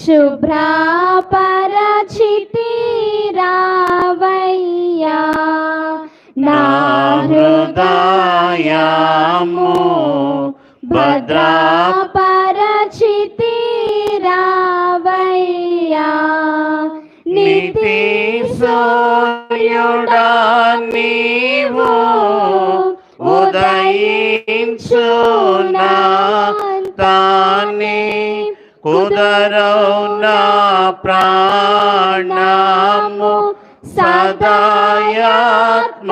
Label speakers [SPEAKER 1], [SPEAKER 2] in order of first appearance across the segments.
[SPEAKER 1] శుభ్రపరచితి రావయ్యా
[SPEAKER 2] నా హృదయము
[SPEAKER 1] భద్రపరచితి రావయ్యా
[SPEAKER 2] నీతి సూర్యుడా నీవు ఉదయించునా తానే కుదరవు నా ప్రాణము సదాయాత్మ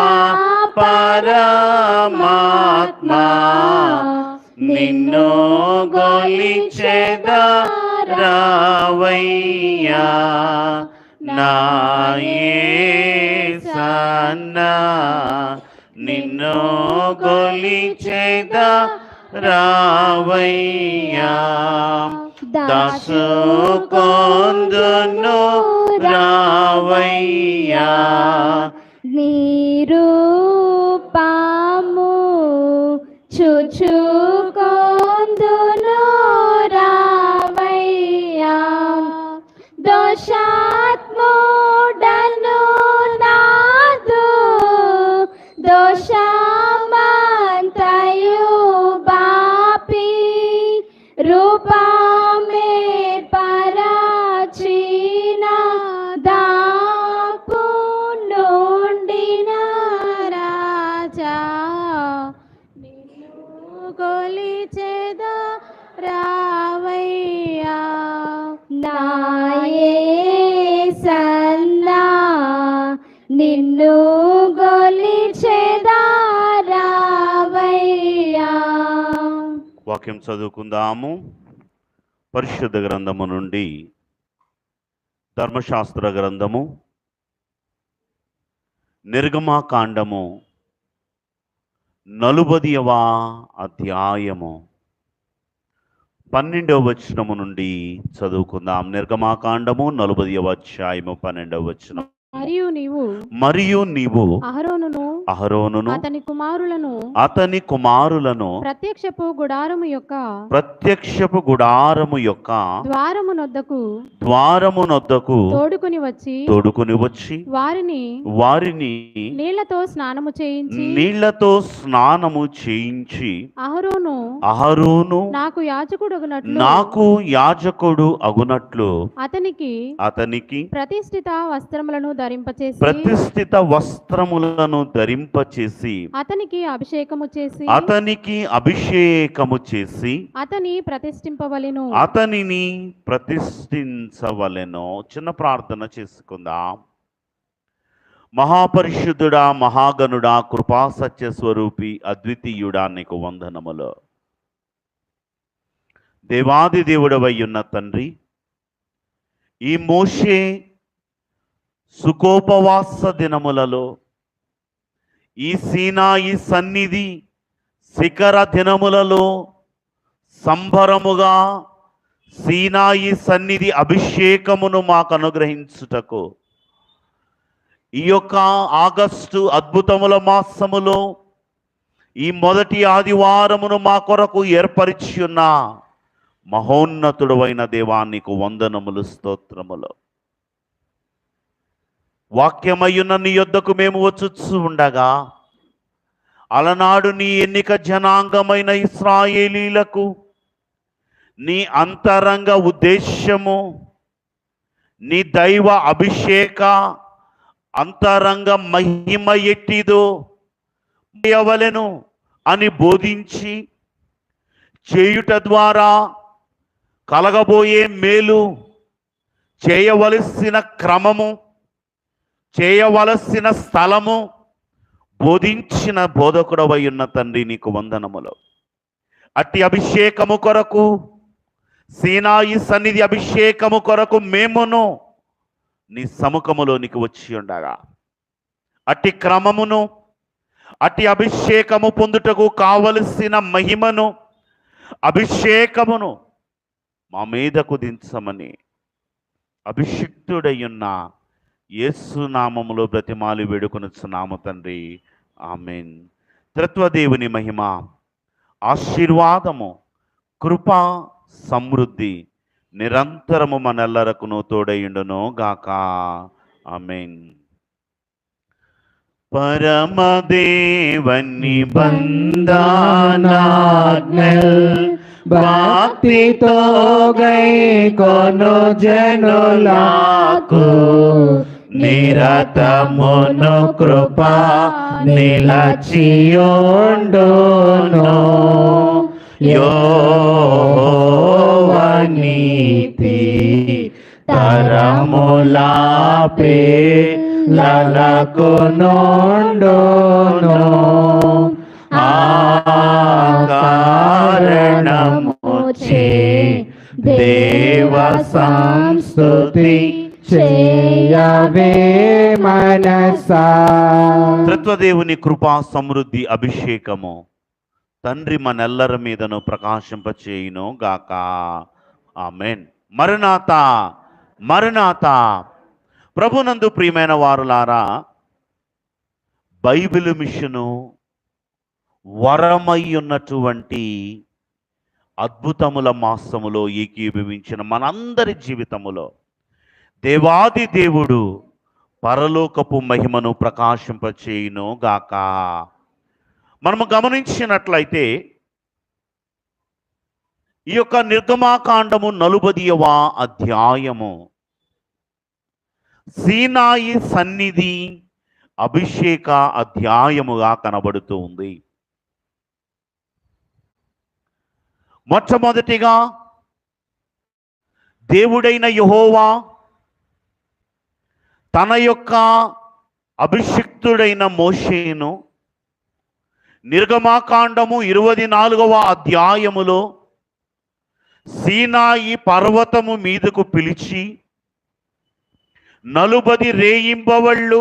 [SPEAKER 2] పరమాత్మ నిన్ను గొలిచెదా రావయ్యా నా యేసన్నా నిన్ను గొలిచెదా రావయ్యా దాసుకొందును రావయ్యా
[SPEAKER 1] నిరూపము చూచుకొందును రావయ్యా దోషాత్ముడను నాదు దోషమంతయు బాపి రూపమే పరచిన దాపు నుండిన రాజా నిన్ను కొలిచెద రావయ్యా నా యేసన్నా నిన్ను కొలిచెద రావయ్యా.
[SPEAKER 2] వాక్యం చదువుకుందాము. పరిశుద్ధ గ్రంథము నుండి ధర్మశాస్త్ర గ్రంథము నిర్గమాకాండము 40వ అధ్యాయము 12వ వచనము నుండి చదువుకుందాం. నిర్గమాకాండము 40వ అధ్యాయము 12వ వచనం. మరియు నీవు అహరోనును అతని కుమారులను
[SPEAKER 1] ప్రత్యక్షపు
[SPEAKER 2] గుడారము యొక్క ద్వారమునొద్దకు తోడుకుని వచ్చి వారిని
[SPEAKER 1] నీళ్లతో
[SPEAKER 2] స్నానము చేయించి అహరోను నాకు యాజకుడు అగునట్లు అతనికి ప్రతిష్ఠిత వస్త్రములను ధరింపచేసి
[SPEAKER 1] అతనికి
[SPEAKER 2] అభిషేకము చేసి
[SPEAKER 1] అతనిని
[SPEAKER 2] ప్రతిష్ఠించవలెను. చిన్న ప్రార్థన చేసుకుందాం. మహాపరిశుద్ధుడా, మహాగణుడా, కృపా సత్య స్వరూపి, అద్వితీయుడా, నీకు వందనములు. దేవాది దేవుడవై ఉన్న తండ్రి, ఈ మోషే సుకోపవాస దినములలో ఈ సీనాయి సన్నిధి శిఖర దినములలో సంభరముగా సీనాయి సన్నిధి అభిషేకమును మాకు అనుగ్రహించుటకు ఈ యొక్క ఆగస్టు అద్భుతముల మాసములో ఈ మొదటి ఆదివారమును మా కొరకు ఏర్పరిచి ఉన్న మహోన్నతుడైన దేవానికి వందనములు, స్తోత్రములు. వాక్యమయ్యున్న నీ యొద్దకు మేము వచ్చుచు ఉండగా అలనాడు నీ ఎన్నిక జనాంగమైన ఇశ్రాయేలీలకు నీ అంతరంగ ఉద్దేశ్యము, నీ దైవ అభిషేక అంతరంగ మహిమ ఎట్టిదో అవలెను అని బోధించి చేయుట ద్వారా కలగబోయే మేలు, చేయవలసిన క్రమము, చేయవలసిన స్థలము బోధించిన బోధకుడవై ఉన్న తండ్రి నీకు వందనములు. అట్టి అభిషేకము కొరకు, సీనాయి సన్నిధి అభిషేకము కొరకు మేమును నీ సముఖములోనికి వచ్చి ఉండగా అట్టి క్రమమును, అట్టి అభిషేకము పొందుటకు కావలసిన మహిమను, అభిషేకమును మా మీదకు దించమని అభిషిక్తుడయ్యున్న యేసు నామములో బ్రతిమాలి వేడుకొనుచున్నాము తండ్రి, ఆమేన్. త్రిత్వదేవుని మహిమ, ఆశీర్వాదము, కృప, సమృద్ధి నిరంతరము మనెల్లరకును తోడయుండును గాక. ఆమేన్. పరమదేవని బంధనాజ్ఞల్
[SPEAKER 3] భక్తితో గైకొను జనులకు నిరతమును కృప నిలచియుండును. యెహోవా నీతి తరములాపే లలకు నుండును. ఆ కారణముచే దేవ సంస్తుతి చేయవే మనసా.
[SPEAKER 2] త్రిత్వదేవుని కృపా సమృద్ధి అభిషేకము తండ్రి మనెల్లరి మీదను ప్రకాశింపచేయును గాక. ఆమేన్. మరణాత మరణాత. ప్రభునందు ప్రియమైన వారులారా, బైబిల్ మిషను వరమై ఉన్నటువంటి అద్భుతముల మాసములో ఏకీభవించిన మనందరి జీవితములో దేవాది దేవుడు పరలోకపు మహిమను ప్రకాశింపచేయును గాక. మనము గమనించినట్లయితే ఈ యొక్క నిర్గమాకాండము 40వ అధ్యాయము సీనాయి సన్నిధి అభిషేక అధ్యాయముగా కనబడుతూ ఉంది. మొట్టమొదటిగా దేవుడైన యెహోవా తన యొక్క అభిషిక్తుడైన మోషేను నిర్గమాకాండము 24వ అధ్యాయములో సీనాయి పర్వతము మీదకు పిలిచి 40 రేయింబవళ్ళు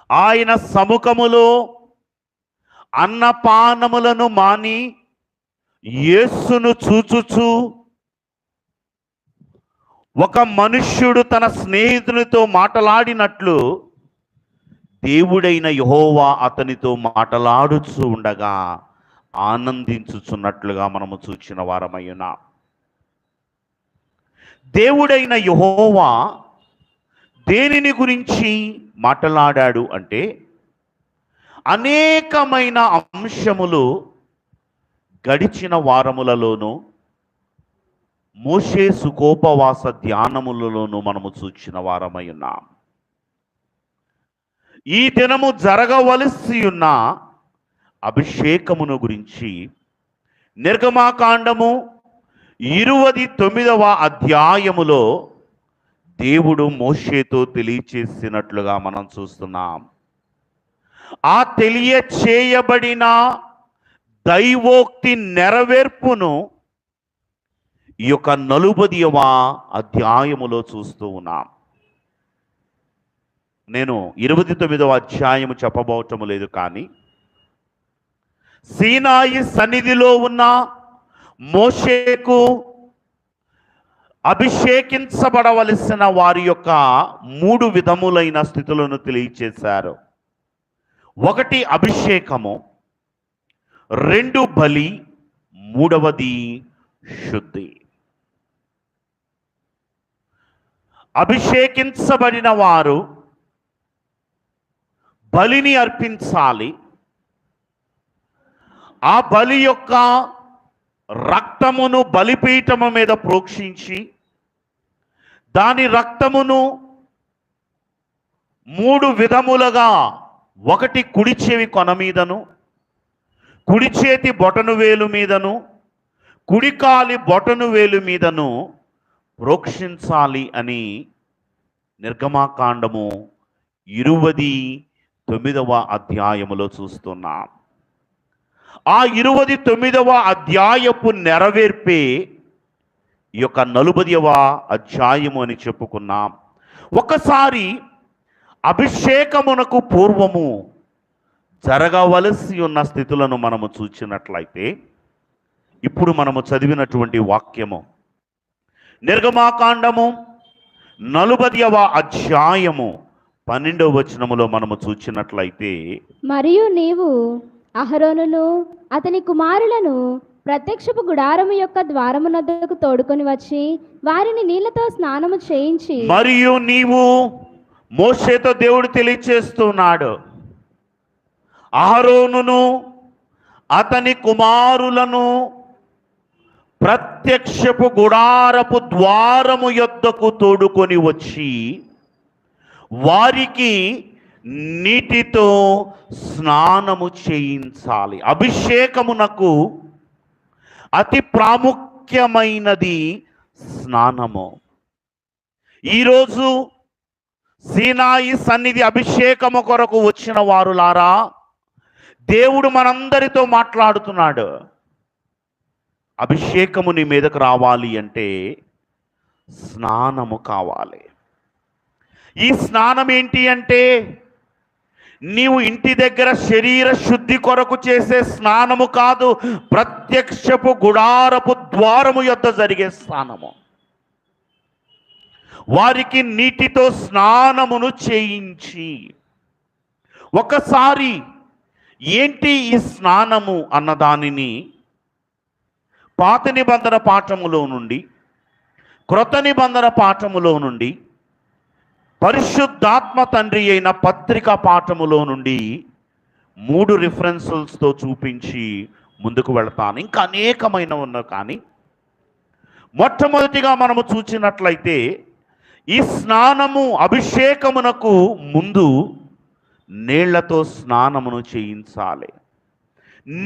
[SPEAKER 2] ఆయన సముఖములో అన్నపానములను మాని యేసును చూచుచు ఒక మనుష్యుడు తన స్నేహితునితో మాటలాడినట్లు దేవుడైన యెహోవా అతనితో మాటలాడుచు ఉండగా ఆనందించుచున్నట్లుగా మనము చూచిన వారమయ్యున్నా. దేవుడైన యెహోవా దేనిని గురించి మాట్లాడాడు అంటే అనేకమైన అంశములు గడిచిన వారములలోనూ మోషే సుకోపవాస ధ్యానములలోనూ మనము చూచిన వారమై ఉన్నాం. ఈ దినము జరగవలసి ఉన్న అభిషేకమును గురించి నిర్గమాకాండము 29వ అధ్యాయములో దేవుడు మోషేతో తెలియచేసినట్లుగా మనం చూస్తున్నాం. ఆ తెలియచేయబడిన దైవోక్తి నెరవేర్పును ఈ యొక్క 40వ అధ్యాయములో చూస్తూ ఉన్నాం. నేను 29వ అధ్యాయము చెప్పబోవటము లేదు, కానీ సీనాయి సన్నిధిలో ఉన్న మోషేకు అభిషేకించబడవలసిన వారి యొక్క 3 విధములైన స్థితులను తెలియచేశారు. 1 అభిషేకము, 2 బలి, 3వది శుద్ధి. అభిషేకించబడిన వారు బలిని అర్పించాలి. ఆ బలి యొక్క రక్తమును బలిపీఠము మీద ప్రోక్షించి దాని రక్తమును 3 విధములుగా, 1 కుడి చెవి కొన మీదను, కుడి చేతి బొటను వేలు మీదను, కుడి కాలి బొటను వేలు మీదను ప్రోక్షించాలి అని నిర్గమాకాండము 29వ అధ్యాయములో చూస్తున్నాం. ఆ 29వ అధ్యాయపు నెరవేర్పే ఈ యొక్క 40వ అధ్యాయము అని చెప్పుకున్నాం. ఒకసారి అభిషేకమునకు పూర్వము జరగవలసి ఉన్న స్థితులను మనము చూచినట్లయితే, ఇప్పుడు మనము చదివినటువంటి వాక్యము నిర్గమాకాండము 40వ అధ్యాయము 12వ వచనములో మనము చూచినట్లయితే,
[SPEAKER 1] మరియు నీవు అహరోనును అతని కుమారులను ప్రత్యక్షపు గుడారము యొక్క ద్వారమునద్దకు తోడుకొని వచ్చి వారిని నీళ్లతో స్నానము చేయించి
[SPEAKER 2] మరియు నీవు మోషేతో దేవుడు తెలియచేస్తున్నాడు, అహరోనును అతని కుమారులను ప్రత్యక్షపు గుడారపు ద్వారము యొద్దకు తోడుకొని వచ్చి వారికి నీటితో స్నానము చేయించాలి. అభిషేకమునకు అతి ప్రాముఖ్యమైనది స్నానము. ఈరోజు సీనాయి సన్నిధి అభిషేకము కొరకు వచ్చిన వారులారా, దేవుడు మనందరితో మాట్లాడుతున్నాడు. అభిషేకము నీ మీదకు రావాలి అంటే స్నానము కావాలి. ఈ స్నానం ఏంటి అంటే నీవు ఇంటి దగ్గర శరీర శుద్ధి కొరకు చేసే స్నానము కాదు, ప్రత్యక్షపు గుడారపు ద్వారము యొద్ద జరిగే స్నానము. వారికి నీటితో స్నానమును చేయించి, ఒకసారి ఏంటి ఈ స్నానము అన్నదానిని పాత నిబంధన పాఠములో నుండి క్రొత్త నిబంధన పాఠములో నుండి పరిశుద్ధాత్మ తండ్రి అయిన పత్రికా పాఠములో నుండి 3 రిఫరెన్సెస్తో చూపించి ముందుకు వెళతాను. ఇంకా అనేకమైన ఉన్నాయి, కానీ మొట్టమొదటిగా మనము చూసినట్లయితే ఈ స్నానము అభిషేకమునకు ముందు నీళ్లతో స్నానమును చేయించాలి.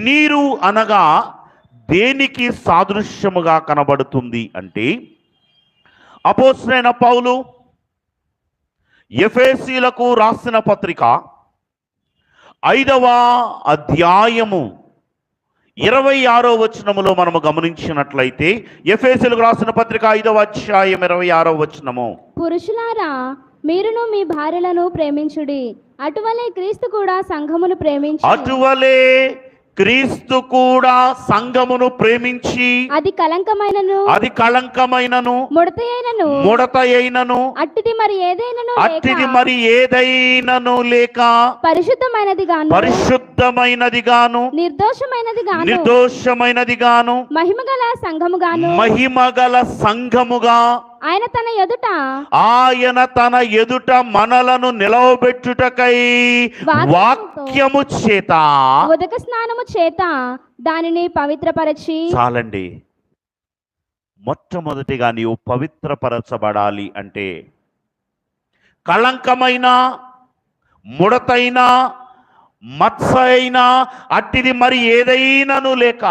[SPEAKER 2] నీరు అనగా దేనికి సాదృశ్యముగా కనబడుతుంది అంటే, అపోస్తలుడైన పౌలు ఎఫెసీయులకు రాసిన పత్రిక 5వ అధ్యాయము 26వ వచనములో మనము గమనించినట్లయితే, ఎఫెసీయులకు రాసిన పత్రిక 5వ అధ్యాయం 26వ వచనము,
[SPEAKER 1] పురుషులారా మీరును మీ భార్యలను ప్రేమించుడి, అటువలే క్రీస్తు కూడా సంఘమును ప్రేమించి
[SPEAKER 2] అటువలే క్రీస్తు కూడా సంఘమును ప్రేమించి
[SPEAKER 1] అది కళంకమైనను
[SPEAKER 2] ముడత అయినను
[SPEAKER 1] అట్టిది మరి
[SPEAKER 2] ఏదైనను లేక పరిశుద్ధమైనది గాను నిర్దోషమైనది గాను మహిమగల సంఘముగా
[SPEAKER 1] ఆయన
[SPEAKER 2] తన ఎదుట మనలను నిలవబెట్టుటకై వాక్యము చేత
[SPEAKER 1] ఉదక స్నానము చేత దానిని పవిత్రపరచి.
[SPEAKER 2] చాలండి. మొట్టమొదటిగా నీవు పవిత్రపరచబడాలి అంటే కళంకమైన, ముడతైన, మత్స అయినా అట్టిది మరి ఏదైనాను లేక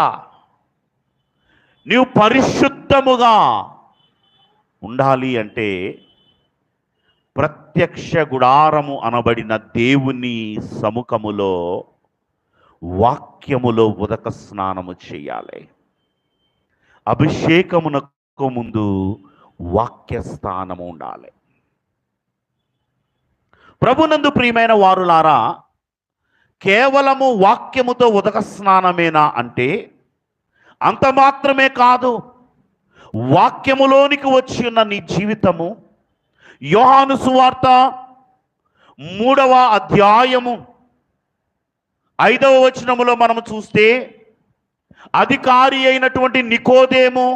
[SPEAKER 2] నీవు పరిశుద్ధముగా ఉండాలి అంటే ప్రత్యక్ష గుడారము అనబడిన దేవుని సముఖములో వాక్యములో ఉదక స్నానము చేయాలి. అభిషేకమునకు ముందు వాక్య స్థానము ఉండాలి. ప్రభునందు ప్రియమైన వారులారా, కేవలము వాక్యముతో ఉదక స్నానమేనా అంటే అంత మాత్రమే కాదు. వాక్యములోనికి వచ్చి ఉన్న నీ జీవితము, యోహాను సువార్త 3వ అధ్యాయము 5వ వచనములో మనము చూస్తే, అధికారి అయినటువంటి నికోదేము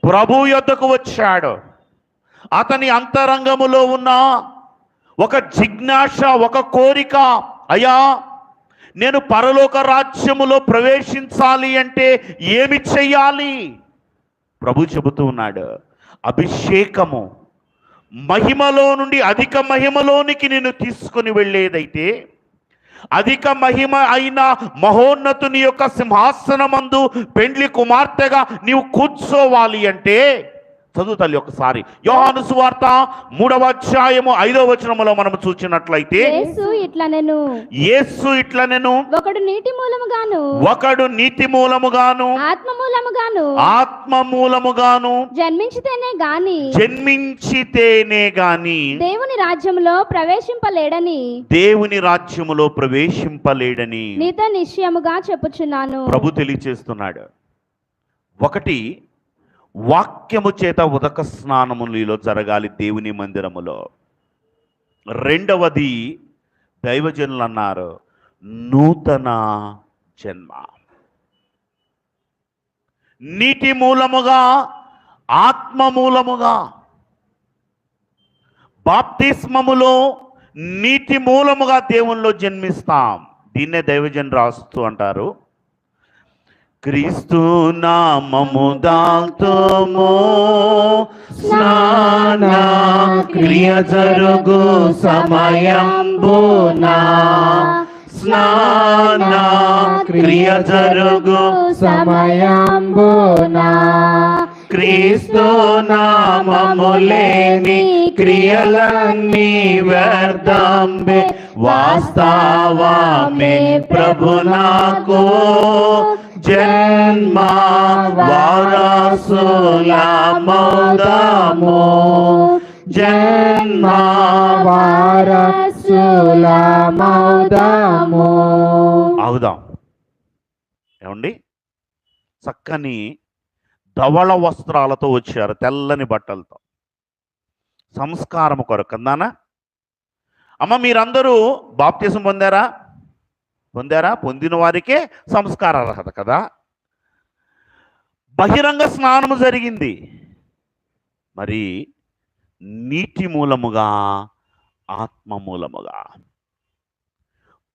[SPEAKER 2] ప్రభు యొద్దకు వచ్చాడు. అతని అంతరంగములో ఉన్న ఒక జిజ్ఞాస, ఒక కోరిక, అయ్యా నేను పరలోక రాజ్యములో ప్రవేశించాలి అంటే ఏమి చెయ్యాలి? ప్రభు చెబుతూ ఉన్నాడు, అభిషేకము మహిమలో నుండి అధిక మహిమలోనికి నేను తీసుకుని వెళ్ళేదైతే, అధిక మహిమ అయిన మహోన్నతుని యొక్క సింహాసనమందు పెండ్లి కుమార్తెగా నీవు కూర్చోవాలి అంటే, చదువు తల్లి ఒకసారి యోహాను సువార్త 3వ అధ్యాయము 5వ వచనములో మనం చూసినట్లయితే, యేసు ఇట్లనెను
[SPEAKER 1] ఒకడు నీతి మూలముగాను
[SPEAKER 2] ఆత్మ మూలముగాను
[SPEAKER 1] జన్మించితేనే
[SPEAKER 2] గాని
[SPEAKER 1] దేవుని రాజ్యములో ప్రవేశింపలేడని నీతో నిశ్చయముగా చెప్పుచున్నాను.
[SPEAKER 2] ప్రభు తెలియచేస్తున్నాడు. ఒకటి, వాక్యము చేత ఉదక స్నానము నీలో జరగాలి దేవుని మందిరములో. రెండవది, దైవజనులు అన్నారు, నూతన జన్మ. నీటి మూలముగా, ఆత్మ మూలముగా. బాప్తిస్మములో నీటి మూలముగా దేవునిలో జన్మిస్తాం. దీన్నే దైవజన్ రాస్తూ అంటారు, క్రీస్తు నామము దాల్తుము స్నాన క్రియ జరుగు సమయంబునా, స్నాన క్రియ జరుగు
[SPEAKER 3] సమయంబునా,
[SPEAKER 2] క్రీస్తు నామము లేని క్రియలన్నీ వ్యర్థంబే, వాస్తవమే ప్రభు నాకు జన్మ వారసులమౌదాము, జన్మ
[SPEAKER 3] వారసులమౌదాము.
[SPEAKER 2] ఆగుదాం. ఏమండి, చక్కని ధవళ వస్త్రాలతో వచ్చారు, తెల్లని బట్టలతో, సంస్కారం కొరకు. అందానా అమ్మ, మీరందరూ బాప్తిసం పొందారా? పొందిన వారికే సంస్కార అర్హత కదా. బహిరంగ స్నానము జరిగింది, మరి నీటి మూలముగా, ఆత్మ మూలముగా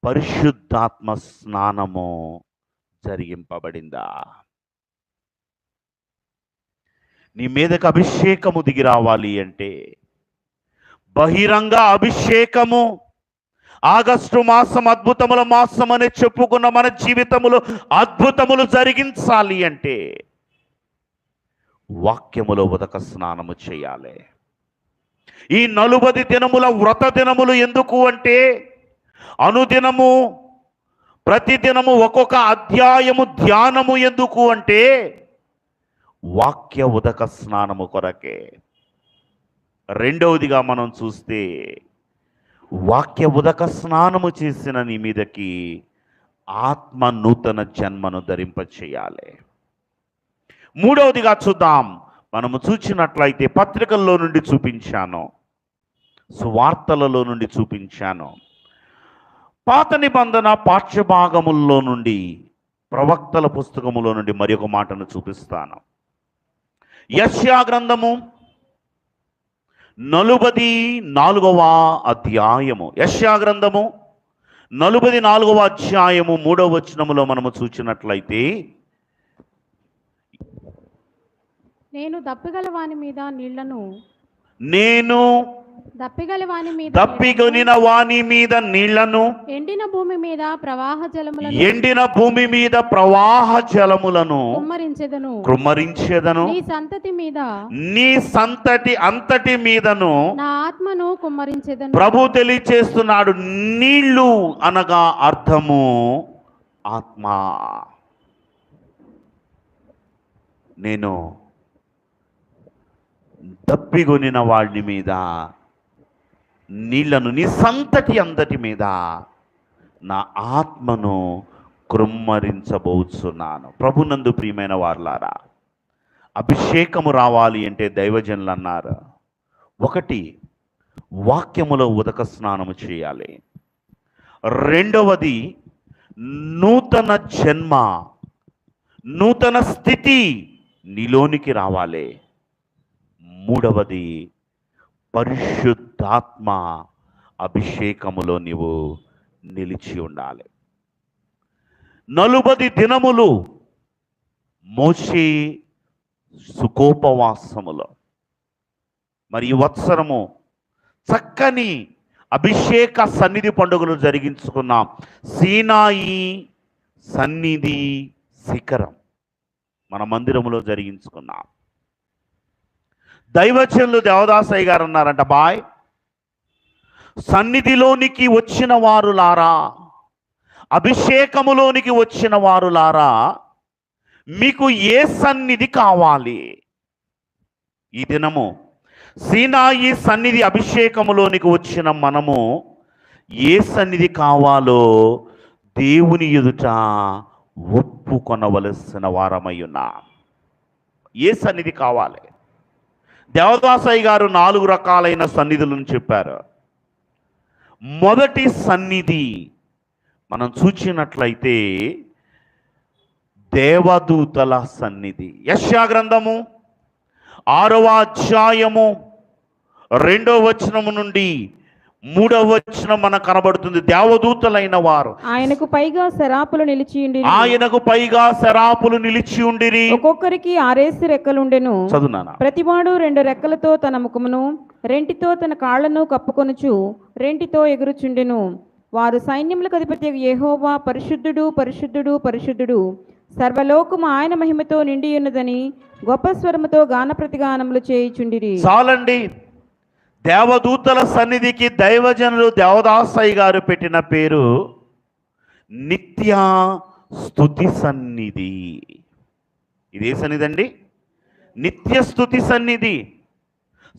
[SPEAKER 2] పరిశుద్ధాత్మ స్నానము జరిగింపబడిందా? నీ మీదకి అభిషేకము దిగి రావాలి అంటే బహిరంగ అభిషేకము. ఆగస్టు మాసం అద్భుతముల మాసం అని చెప్పుకున్న మన జీవితములో అద్భుతములు జరిగించాలి అంటే వాక్యములో ఉదక స్నానము చేయాలి. ఈ 40 దినముల వ్రత దినములు ఎందుకు అంటే, అనుదినము ప్రతిదినము ఒక్కొక్క అధ్యాయము ధ్యానము ఎందుకు అంటే, వాక్య ఉదక స్నానము కొరకే. రెండవదిగా మనం చూస్తే, వాక్య ఉదక స్నానము చేసిన నీ మీదకి ఆత్మ నూతన జన్మను ధరింపచేయాలి. మూడవదిగా చూద్దాం. మనము చూచినట్లయితే పత్రికల్లో నుండి చూపించాను, సువార్తలలో నుండి చూపించాను, పాత నిబంధన పాఠ్యభాగముల్లో నుండి, ప్రవక్తల పుస్తకములో నుండి మరి ఒక మాటను చూపిస్తాను. యెషయా గ్రంథము 44వ అధ్యాయము, యెషయా గ్రంథము 44వ అధ్యాయము 3వ వచనములో మనము చూచినట్లయితే,
[SPEAKER 4] నేను దప్పిగల వాని మీద నీళ్లను,
[SPEAKER 2] నేను
[SPEAKER 4] దప్పిగల వాని మీద
[SPEAKER 2] దప్పిగొనిన వాని మీద నీళ్లను,
[SPEAKER 4] ఎండిన భూమి మీద ప్రవాహ జలములను,
[SPEAKER 2] ఎండిన భూమి మీద ప్రవాహ జలములను
[SPEAKER 4] కుమ్మరించెదను.
[SPEAKER 2] కృమ్మరించెదను.
[SPEAKER 4] నీ సంతతి మీద,
[SPEAKER 2] నీ సంతతి అంతటి మీదను
[SPEAKER 4] నా ఆత్మను కుమ్మరించెదను.
[SPEAKER 2] ప్రభు తెలియచేస్తున్నాడు. నీళ్లు అనగా అర్థము ఆత్మ. నేను దప్పిగొనిన వాడి మీద నీళ్లను, నీ సంతతి అంతటి మీద నా ఆత్మను కృమ్మరించబోచున్నాను. ప్రభునందు ప్రియమైన వారలారా, అభిషేకము రావాలి అంటే దైవజనులు అన్నారు, ఒకటి వాక్యములో ఉదక స్నానము చేయాలి. రెండవది నూతన జన్మ, నూతన స్థితి నీలోనికి రావాలి. మూడవది పరిశుద్ధాత్మ అభిషేకములో నీవు నిలిచి ఉండాలి. 40 దినములు మోషే సుఖోపవాసములో, మరి ఈ వత్సరము చక్కని అభిషేక సన్నిధి పండుగలు జరిగించుకున్నాం. సీనాయి సన్నిధి శిఖరం మన మందిరములో జరిగించుకున్నాం. దైవజనులు దేవదాసయ్య గారు అన్నారంట, బాయ్, సన్నిధిలోనికి వచ్చిన వారులారా, అభిషేకములోనికి వచ్చిన వారులారా, మీకు ఏ సన్నిధి కావాలి? ఈ దినము సీనాయి సన్నిధి అభిషేకములోనికి వచ్చిన మనము ఏ సన్నిధి కావాలో దేవుని ఎదుట ఒప్పుకొనవలసిన వారమై ఉన్నాం. ఏ సన్నిధి కావాలి? దేవదాసయ్య గారు 4 రకాలైన సన్నిధులను చెప్పారు. మొదటి సన్నిధి మనం చూచినట్లయితే దేవదూతల సన్నిధి. యెషయా గ్రంథము 6వ అధ్యాయము 2వ వచనము నుండి 3వ వచనం మనకు కనబడుతుంది. దేవదూతలైన వారు
[SPEAKER 5] ఆయనకు పైగా శరాపులు నిలిచియుండిరి.
[SPEAKER 2] ఆయనకు పైగా శరాపులు నిలిచి ఉండిరి.
[SPEAKER 5] ఒక్కొక్కరికి 6 రెక్కలుండెను.
[SPEAKER 2] చదువునానా.
[SPEAKER 5] ప్రతివాడు 2 రెక్కలతో తన ముఖమును, రెంటితో తన కాళ్లను కప్పుకొనుచు, రెంటితో ఎగురుచుండెను. వారు సైన్యములకు అధిపతి యెహోవా పరిశుద్ధుడు, పరిశుద్ధుడు, పరిశుద్ధుడు, సర్వలోకము ఆయన మహిమతో నిండి ఉన్నదని గొప్ప స్వరముతో గాన ప్రతిగానములు చేయుచుండిరి.
[SPEAKER 2] చాలండి. దేవదూతల సన్నిధికి దైవజనులు దేవదాసయ్య గారు పెట్టిన పేరు నిత్య స్తుతి సన్నిధి. ఇదే సన్నిధి అండి, నిత్య స్తుతి సన్నిధి.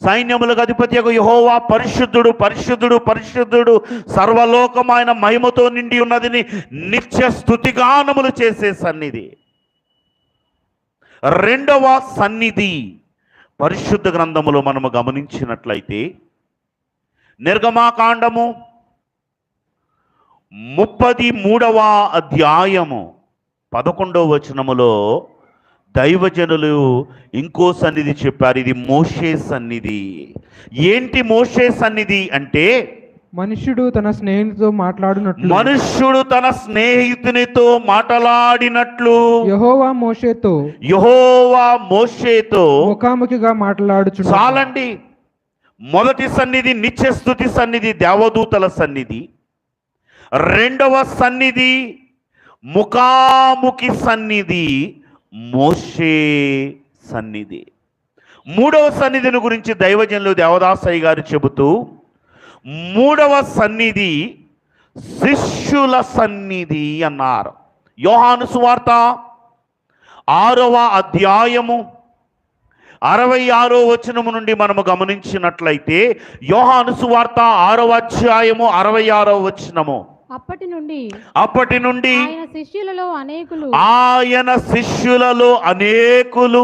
[SPEAKER 2] సైన్యములకు అధిపతి యెహోవా పరిశుద్ధుడు, పరిశుద్ధుడు, పరిశుద్ధుడు, సర్వలోకమైన మహిమతో నిండి ఉన్నదని నిత్య స్తుతిగానములు చేసే సన్నిధి. రెండవ సన్నిధి పరిశుద్ధ గ్రంథములో మనము గమనించినట్లయితే నిర్గమాకాండము 33వ అధ్యాయము 11వ వచనములో దైవజనులు ఇంకో సన్నిధి చెప్పారు. ఇది మోషే సన్నిధి. ఏంటి మోషే సన్నిధి అంటే,
[SPEAKER 3] మనుష్యుడు తన స్నేహితుడితో మాట్లాడినట్లు
[SPEAKER 2] మనుష్యుడు తన స్నేహితునితో మాట్లాడినట్లు
[SPEAKER 3] యెహోవా మోషేతో
[SPEAKER 2] ముఖాముఖిగా
[SPEAKER 3] మాట్లాడుచున్నాడు.
[SPEAKER 2] చాలండి. మొదటి సన్నిధి నిత్యస్తుతి సన్నిధి, దేవదూతల సన్నిధి. రెండవ సన్నిధి ముఖాముఖి సన్నిధి, మోషే సన్నిధి. మూడవ సన్నిధిని గురించి దైవజనులు దేవదాసయ్య గారు చెబుతూ, మూడవ సన్నిధి శిష్యుల సన్నిధి అన్నారు. యోహాను సువార్త 6వ అధ్యాయము 66వ వచనము నుండి మనము గమనించినట్లయితే, యోహాను సువార్త 6వ అధ్యాయము 66వ వచనము,
[SPEAKER 4] అప్పటి నుండి
[SPEAKER 2] ఆయన శిష్యులలో అనేకులు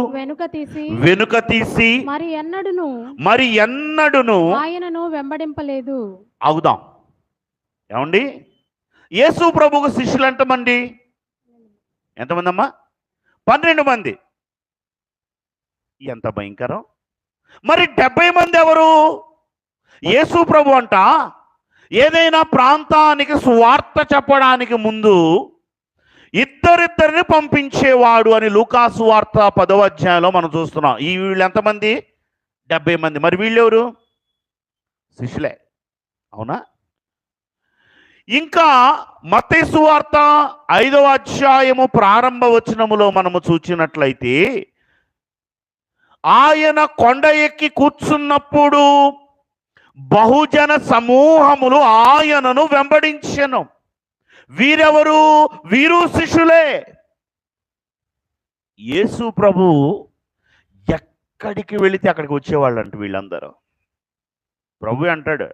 [SPEAKER 2] వెనుక తీసి మరి ఎన్నడును
[SPEAKER 4] ఆయనను వెంబడింపలేదు.
[SPEAKER 2] అవుదాం. ఏమండి, యేసు ప్రభువుకు శిష్యులు ఎంతమంది? ఎంతమంది అమ్మా? 12 మంది. ఎంత భయంకరం. మరి 70 మంది ఎవరు? యేసు ప్రభు అంట ఏదైనా ప్రాంతానికి సువార్త చెప్పడానికి ముందు ఇద్దరిద్దరిని పంపించేవాడు అని లూకాసు వార్త 10వ అధ్యాయంలో మనం చూస్తున్నాం. ఈ వీళ్ళు ఎంతమంది? 70 మంది. మరి వీళ్ళెవరు? శిష్యులే. అవునా? ఇంకా మత్తయి సువార్త 5వ అధ్యాయము ప్రారంభ వచనములో మనము చూచినట్లయితే, ఆయన కొండ ఎక్కి కూర్చున్నప్పుడు బహుజన సమూహములు ఆయనను వెంబడించెను. వీరెవరు? వీరు శిష్యులే. యేసు ప్రభు ఎక్కడికి వెళితే అక్కడికి వచ్చేవాళ్ళంట వీళ్ళందరూ. ప్రభు అంటాడు,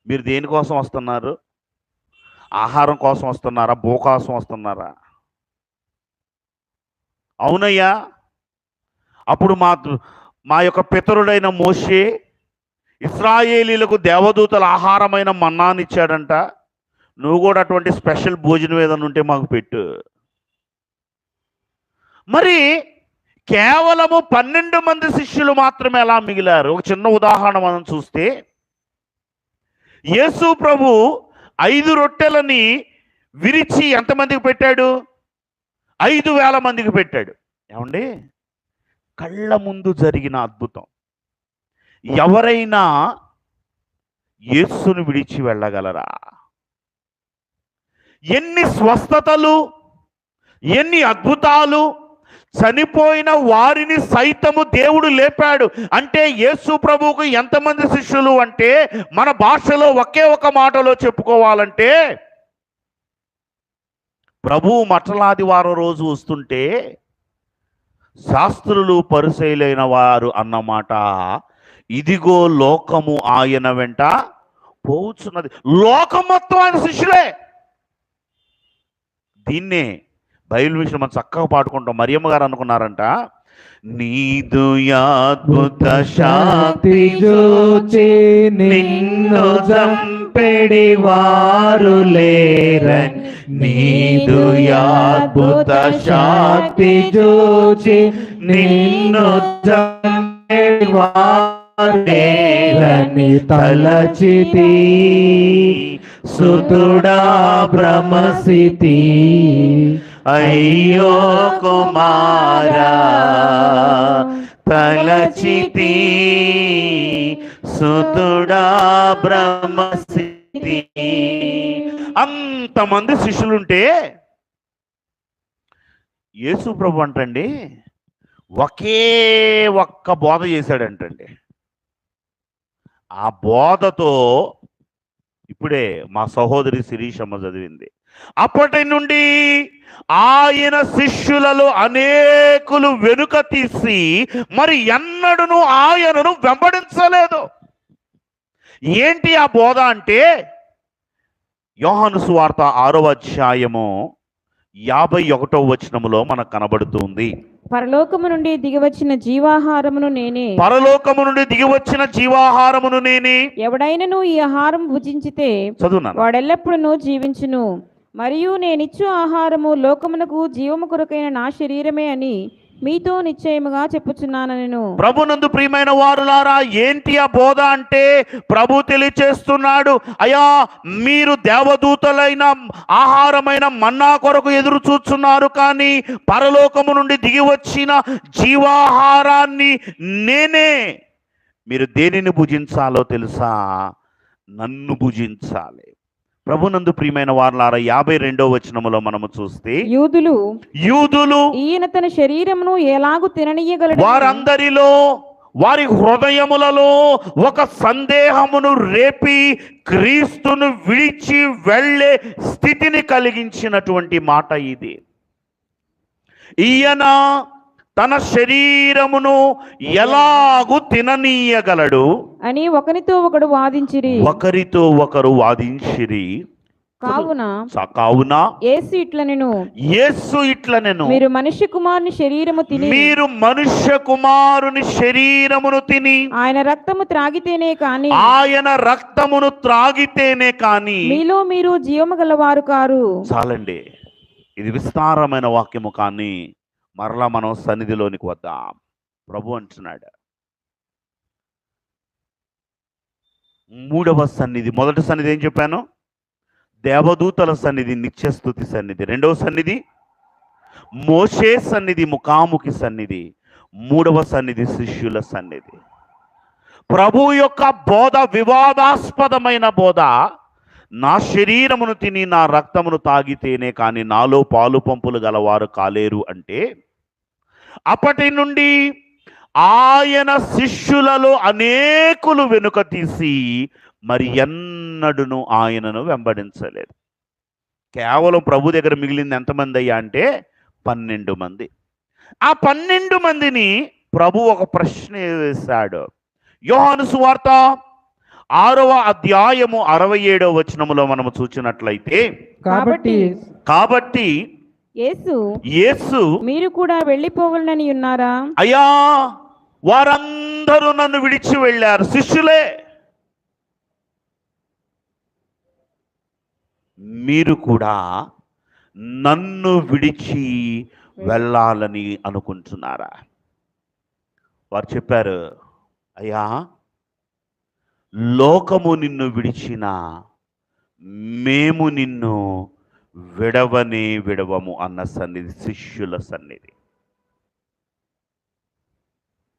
[SPEAKER 2] మీరు దేనికోసం వస్తున్నారు? ఆహారం కోసం వస్తున్నారా? భూ కోసం వస్తున్నారా? అవునయ్యా, అప్పుడు మా యొక్క పితరుడైన మోషే ఇశ్రాయేలీలకు దేవదూతల ఆహారమైన మన్నాని ఇచ్చాడంట. నువ్వు కూడా అటువంటి స్పెషల్ భోజనం ఏదైనా ఉంటే మాకు పెట్టు. మరి కేవలము 12 మంది శిష్యులు మాత్రమే ఎలా మిగిలారు? ఒక చిన్న ఉదాహరణ మనం చూస్తే, యేసు ప్రభు 5 రొట్టెలని విరిచి ఎంతమందికి పెట్టాడు? 5,000 మందికి పెట్టాడు. ఏమండి, కళ్ళ ముందు జరిగిన అద్భుతం. ఎవరైనా యేసును విడిచి వెళ్ళగలరా? ఎన్ని స్వస్థతలు, ఎన్ని అద్భుతాలు! చనిపోయిన వారిని సైతము దేవుడు లేపాడు. అంటే యేసు ప్రభువుకు ఎంతమంది శిష్యులు అంటే, మన భాషలో ఒకే ఒక మాటలో చెప్పుకోవాలంటే, ప్రభువు మట్టలాదివారం రోజు వస్తుంటే శాస్త్రులు పరిసయ్యులైన వారు అన్నమాట, ఇదిగో లోకము ఆయన వెంట పోవుచున్నది. లోకం మొత్తం ఆయన శిష్యులే. దీన్నే బైబిల్ విషయం మనం చక్కగా పాడుకుంటాం. మరియమ్మ గారు అనుకున్నారంట, నీదు అద్భుత
[SPEAKER 3] శక్తి
[SPEAKER 2] శక్తి
[SPEAKER 3] జోచి
[SPEAKER 2] నిన్ను చంపెడి వారు లేరని, నీదు అద్భుత శక్తి
[SPEAKER 3] జోచి
[SPEAKER 2] నిన్ను చంపెడి వారు లేరని తలచితి, సుతుడా భ్రమసితి, అయ్యో కుమారా తలచితి, సుతుడా భ్రమసితి. అంతమంది శిష్యులుంటే యేసు ప్రభు అంటండి ఒకే ఒక్క బోధ చేశాడంటండి. ఆ బోధతో ఇప్పుడే మా సహోదరి శిరీషమ్మ చదివింది. అప్పటి నుండి ఆయన శిష్యులలో అనేకులు వెనుక తీసి మరి ఎన్నడూను ఆయనను వెంబడించలేదు. ఏంటి ఆ బోధ అంటే, యోహాను సువార్త 6వ అధ్యాయము 51వ వచనములో మనకు కనబడుతుంది.
[SPEAKER 5] పరలోకము నుండి దిగివచ్చిన జీవాహారమును నేనే.
[SPEAKER 2] పరలోకము నుండి దిగి వచ్చిన జీవాహారమును నేనే.
[SPEAKER 5] ఎవడైనను ఈ ఆహారం భుజించితే
[SPEAKER 2] చదువున్నాను.
[SPEAKER 5] వాడెల్లప్పుడూ జీవించును. మరియు నేనిచ్చు ఆహారము లోకమునకు జీవము కొరకైన నా శరీరమే అని మీతో నిశ్చయముగా చెప్పుచున్నానెను.
[SPEAKER 2] ప్రభునందు ప్రియమైన వారులారా, ఏంటి ఆ బోధ అంటే ప్రభు తెలియచేస్తున్నాడు, అయ్యా మీరు దేవదూతలైన ఆహారమైన మన్నా కొరకు ఎదురు చూస్తున్నారు, కానీ పరలోకము నుండి దిగి వచ్చిన జీవాహారాన్ని నేనే. మీరు దేనిని భుజించాలో తెలుసా? నన్ను భుజించాలి. ప్రభునందు ప్రియమైన వారులారా, 52వ వచనములో మనము చూస్తే యూదులు
[SPEAKER 5] ఈయన తన శరీరమును ఎలాగు తిననీయగలడు,
[SPEAKER 2] వారందరిలో వారి హృదయములలో ఒక సందేహమును రేపి క్రీస్తును విడిచి వెళ్ళే స్థితిని కలిగించినటువంటి మాట ఇది. ఈయన తన శరీరమును ఎలాగు తిననీయగలడు
[SPEAKER 5] అని ఒకరితో ఒకడు వాదించిరి.
[SPEAKER 2] ఒకరితో ఒకరు వాదించిరి. కావున యేసు ఇట్లనెను,
[SPEAKER 5] మీరు మనుష్య కుమారుని శరీరము తిని,
[SPEAKER 2] మీరు మనుష్య కుమారుని శరీరమును తిని
[SPEAKER 5] ఆయన రక్తము త్రాగితేనే కాని,
[SPEAKER 2] ఆయన రక్తమును త్రాగితేనే కాని
[SPEAKER 5] మీలో మీరు జీవము గలవారు కారు.
[SPEAKER 2] చాలండి, ఇది విస్తారమైన వాక్యము, కానీ మరలా మనం సన్నిధిలోనికి వద్దాం. ప్రభు అంటున్నాడు, మూడవ సన్నిధి. మొదటి సన్నిధి ఏం చెప్పాను? దేవదూతల సన్నిధి, నిత్యస్తుతి సన్నిధి. రెండవ సన్నిధి మోషే సన్నిధి, ముఖాముఖి సన్నిధి. మూడవ సన్నిధి శిష్యుల సన్నిధి. ప్రభు యొక్క బోధ వివాదాస్పదమైన బోధ. నా శరీరమును తిని నా రక్తమును తాగితేనే కానీ నాలో పాలు పంపులు గలవారు కాలేరు అంటే, అప్పటి నుండి ఆయన శిష్యులలో అనేకులు వెనుక తీసి మరి ఎన్నడూను ఆయనను వెంబడించలేదు. కేవలం ప్రభు దగ్గర మిగిలింది ఎంతమంది అయ్యా అంటే 12 మంది. ఆ 12 మందిని ప్రభు ఒక ప్రశ్న వేశాడు. యోహాను సువార్త 6వ అధ్యాయము 67వ వచనములో మనము చూచినట్లయితే, కాబట్టి యేసు
[SPEAKER 5] మీరు కూడా వెళ్ళిపోవాలని ఉన్నారా?
[SPEAKER 2] అయ్యా వారందరూ నన్ను విడిచి వెళ్ళారు, శిష్యులే. మీరు కూడా నన్ను విడిచి వెళ్ళాలని అనుకుంటున్నారా? వారు చెప్పారు, అయ్యా లోకము నిన్ను విడిచినా మేము నిన్ను విడవము అన్న సన్నిధి శిష్యుల సన్నిధి.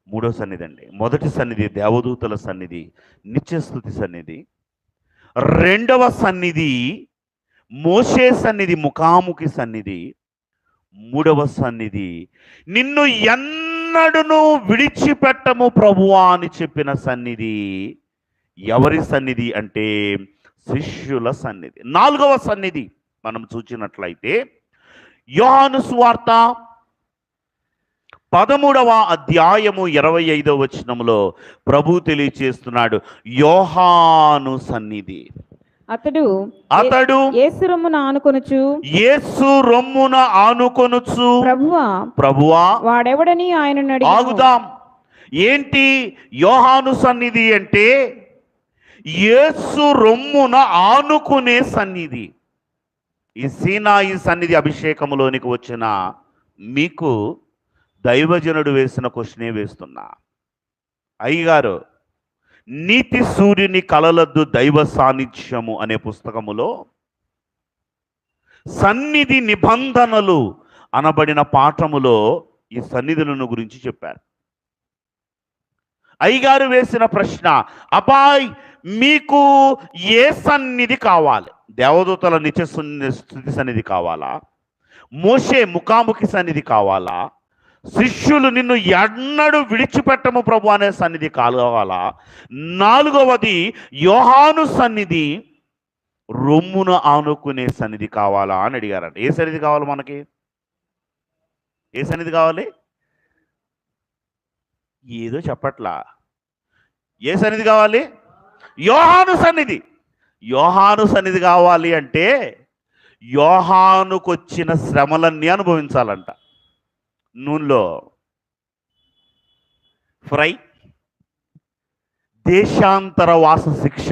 [SPEAKER 2] మూడో సన్నిధి అండి. మొదటి సన్నిధి దేవదూతల సన్నిధి, నిత్యస్తుతి సన్నిధి. రెండవ సన్నిధి మోషే సన్నిధి, ముఖాముఖి సన్నిధి. మూడవ సన్నిధి నిన్ను ఎన్నడూను విడిచిపెట్టము ప్రభువా అని చెప్పిన సన్నిధి. ఎవరి సన్నిధి అంటే శిష్యుల సన్నిధి. నాలుగవ సన్నిధి మనం చూచినట్లయితే యోహాను సువార్త 13వ అధ్యాయము 25వ వచనములో ప్రభు తెలియచేస్తున్నాడు, యోహాను సన్నిధి. అతడు
[SPEAKER 5] యేసు రొమ్మున ఆనుకొనుచు,
[SPEAKER 2] యేసు రొమ్మున ఆనుకొనుచు, ప్రభువా
[SPEAKER 5] వాడెవడని ఆయనను అడిగాను.
[SPEAKER 2] ఆగుదాం. ఏంటి యోహాను సన్నిధి అంటే? యేసు రొమ్మున ఆనుకునే సన్నిధి. ఈ సీనాయి సన్నిధి అభిషేకములోనికి వచ్చిన మీకు దైవజనుడు వేసిన క్వశ్చనే వేస్తున్నా. అయ్యగారు, నీతి సూర్యుని కలలద్దు దైవ సాన్నిధ్యము అనే పుస్తకములో సన్నిధి నిబంధనలు అనబడిన పాఠములో ఈ సన్నిధులను గురించి చెప్పారు. అయ్యగారు వేసిన ప్రశ్న, అబ్బాయ్ మీకు ఏ సన్నిధి కావాలి? దేవదూతల నిత్య స్తుతి సన్నిధి కావాలా? మోషే ముఖాముఖి సన్నిధి కావాలా? శిష్యులు నిన్ను ఎన్నడూ విడిచిపెట్టము ప్రభు అనే సన్నిధి కావాలా? నాలుగవది యోహాను సన్నిధి రొమ్మును ఆనుకునే సన్నిధి కావాలా అని అడిగారంట. ఏ సన్నిధి కావాలి మనకి? ఏ సన్నిధి కావాలి? ఏదో చెప్పట్లా. ఏ సన్నిధి కావాలి? యోహాను సన్నిధి. యోహాను సన్నిధి కావాలి అంటే యోహానుకు వచ్చిన శ్రమలన్నీ అనుభవించాలంట. నూనెలో ఫ్రై, దేశాంతర వాస శిక్ష.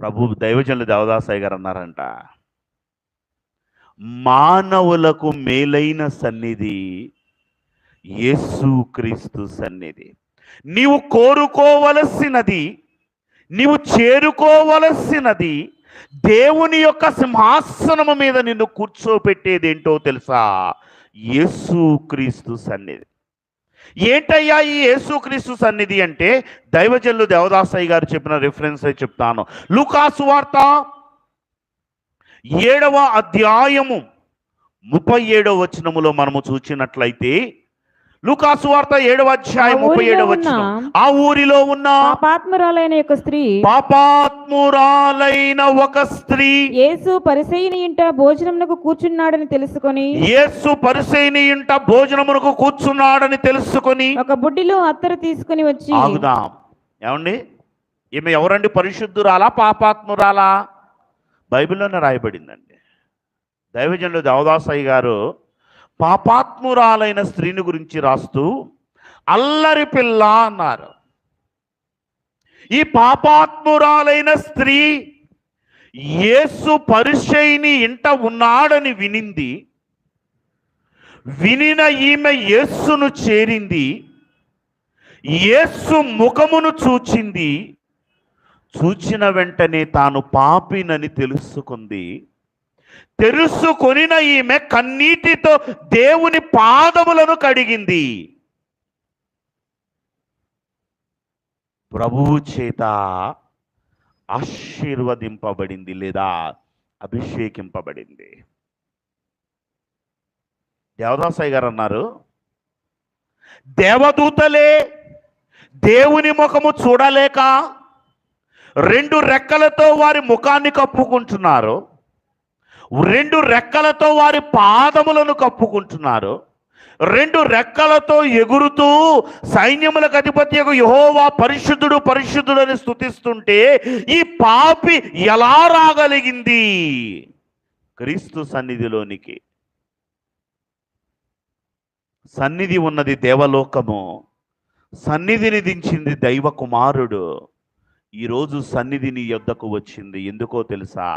[SPEAKER 2] ప్రభు దైవజనులు దేవదాసయ్య గారు అన్నారంట, మానవులకు మేలైన సన్నిధి యేసుక్రీస్తు సన్నిధి. నీవు కోరుకోవలసినది, నీవు చేరుకోవలసినది దేవుని యొక్క సింహాసనము మీద నిన్ను కూర్చోపెట్టేదేంటో తెలుసా? యేసుక్రీస్తు సన్నిధి. ఏంటయ్యా ఈ యేసుక్రీస్తు సన్నిధి అంటే? దైవజనులు దేవదాసయ్య గారు చెప్పిన రిఫరెన్స్ చెప్తాను. లూకాసు వార్త 7వ అధ్యాయము 37వ వచనములో మనము చూచినట్లయితే, లూకాసు వార్త 7వ అధ్యాయం 37వ వచనం, ఆ ఊరిలో ఉన్న
[SPEAKER 5] పాపాత్మురాలైన ఒక స్త్రీ యేసు పరిసయ్యుని ఇంట భోజనమునకు కూర్చున్నాడని తెలుసుకొని ఒక బుడ్డిలో అత్తరు తీసుకుని వచ్చి.
[SPEAKER 2] ఆగుదాం. ఏమండి, ఈమె ఎవరండి? పరిశుద్ధురాలా పాపాత్మురాలా? బైబిల్లోనే రాయబడిందండి. దైవజనులు దేవదాసయ్య గారు పాపాత్మురాలైన స్త్రీని గురించి రాస్తూ అల్లరి పిల్ల అన్నారు. ఈ పాపాత్మురాలైన స్త్రీ యేసు పరిసయ్యుని ఇంట ఉన్నాడని వినింది. వినిన ఈమె యేసును చేరింది. యేసు ముఖమును చూచింది. చూచిన వెంటనే తాను పాపినని తెలుసుకుంది. తెలుసుకొనిన ఈమె కన్నీటితో దేవుని పాదములను కడిగింది. ప్రభువు చేత ఆశీర్వదింపబడింది లేదా అభిషేకింపబడింది. దేవదాసయ్య గారు అన్నారు, దేవదూతలే దేవుని ముఖము చూడలేక 2 రెక్కలతో వారి ముఖాన్ని కప్పుకుంటున్నారు, 2 రెక్కలతో వారి పాదములను కప్పుకుంటున్నారు, 2 రెక్కలతో ఎగురుతూ సైన్యములకు అధిపత్యకు యెహోవా పరిశుద్ధుడు పరిశుద్ధుడు అని స్తుతిస్తుంటే ఈ పాపి ఎలా రాగలిగింది క్రీస్తు సన్నిధిలోనికి? సన్నిధి ఉన్నది దేవలోకము, సన్నిధిని దించింది దైవ కుమారుడు. ఈరోజు సన్నిధిని యొద్దకు వచ్చింది. ఎందుకో తెలుసా?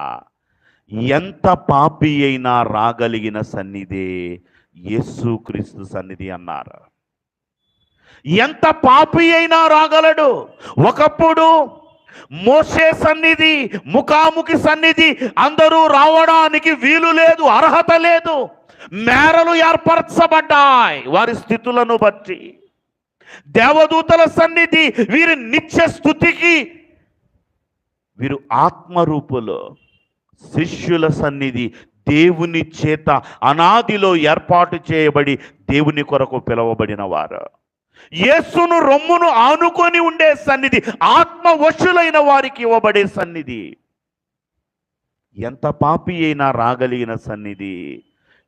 [SPEAKER 2] ఎంత పాపి అయినా రాగలిగిన సన్నిధి యేసుక్రీస్తు సన్నిధి అన్నారు. ఎంత పాపి అయినా రాగలడు. ఒకప్పుడు మోషే సన్నిధి, ముఖాముఖి సన్నిధి అందరూ రావడానికి వీలు లేదు, అర్హత లేదు. మేరలు ఏర్పరచబడ్డాయి వారి స్థితులను బట్టి. దేవదూతల సన్నిధి వీరి నిత్య స్తుతికి, వీరు ఆత్మరూపులో. శిష్యుల సన్నిధి దేవుని చేత అనాదిలో ఏర్పాటు చేయబడి దేవుని కొరకు పిలువబడిన వారు. యేసును రొమ్మును ఆనుకొని ఉండే సన్నిధి, ఆత్మవశులైన వారికి ఇవ్వబడే సన్నిధి. ఎంత పాపి అయినా రాగలిగిన సన్నిధి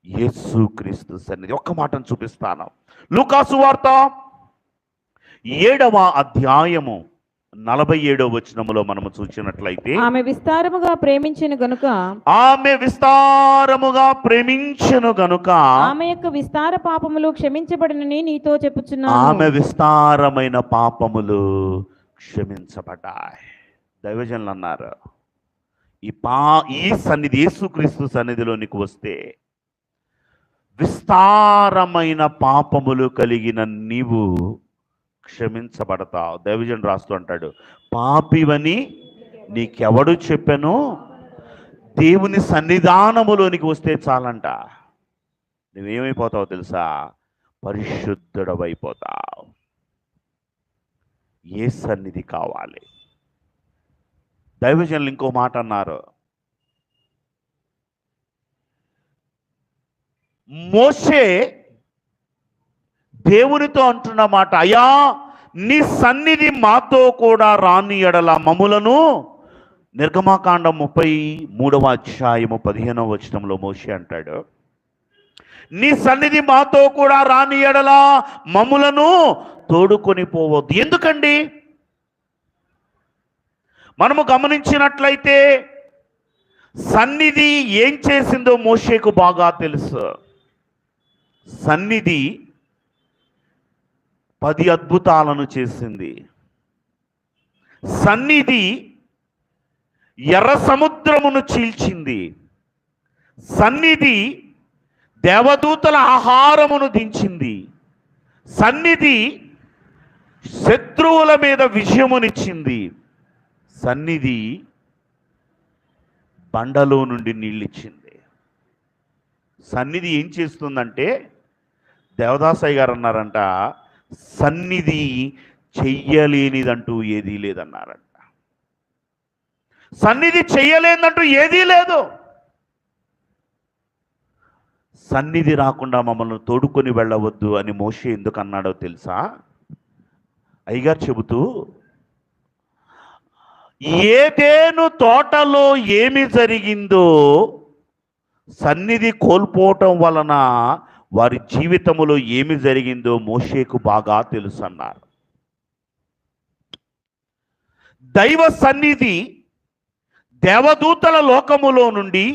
[SPEAKER 2] యేసుక్రీస్తు సన్నిధి. ఒక్క మాటను చూపిస్తాను. లూకాసు వార్త 7వ అధ్యాయము 47వ వచనములో మనము చూసినట్లయితే,
[SPEAKER 5] ఆమె విస్తారముగా ప్రేమించిన గనుక
[SPEAKER 2] ఆమె విస్తారముగా ప్రేమించెను గనుక
[SPEAKER 5] ఆమె యొక్క విస్తార పాపములు క్షమించబడినని నీతో చెప్పుచున్నాను.
[SPEAKER 2] ఆమె విస్తారమైన పాపములు క్షమించబడ్డాయి. దైవజనులు అన్నారు, ఈ సన్నిధి, యేసుక్రీస్తు సన్నిధిలోనికి వస్తే విస్తారమైన పాపములు కలిగిన నీవు క్షమించబడతావు. దైవజనుడు రాస్తూ అంటాడు, పాపివని నీకెవడు చెప్పాను? దేవుని సన్నిధానములోనికి వస్తే చాలంట, నువ్వేమైపోతావు తెలుసా? పరిశుద్ధుడవైపోతావు. ఏ సన్నిధి కావాలి? దైవజనులు ఇంకో మాట అన్నారు, మోషే దేవునితో అంటున్న మాట, అయ్యా నీ సన్నిధి మాతో కూడా రాని ఎడల మమ్ములను, నిర్గమాకాండం 33వ అధ్యాయము 15వ వచనంలో మోషే అంటాడు, నీ సన్నిధి మాతో కూడా రాని ఎడల మమ్ములను తోడుకొని పోవద్దు. ఎందుకండి? మనము గమనించినట్లయితే సన్నిధి ఏం చేసిందో మోషేకు బాగా తెలుసు. సన్నిధి 10 అద్భుతాలను చేసింది. సన్నిధి ఎర్ర సముద్రమును చీల్చింది. సన్నిధి దేవదూతల ఆహారమును దించింది. సన్నిధి శత్రువుల మీద విజయమునిచ్చింది. సన్నిధి బండలో నుండి నీళ్ళిచ్చింది. సన్నిధి ఏం చేస్తుందంటే, దేవదాసయ్య గారు అన్నారంట, సన్నిధి చెయ్యలేనిదంటూ ఏదీ లేదన్నారంట. సన్నిధి చెయ్యలేదంటూ ఏదీ లేదు. సన్నిధి రాకుండా మమ్మల్ని తోడుకొని వెళ్ళవద్దు అని మోషే ఎందుకు అన్నాడో తెలుసా? అయ్యగారు చెబుతూ, ఏదేను తోటలో ఏమి జరిగిందో సన్నిధి కోల్పోవటం వలన వారి జీవితంలో ఏమి జరిగిందో మోషేకు బాగా తెలుసు అన్నారు. దైవ సన్నిధి దేవదూతల లోకములో నుండి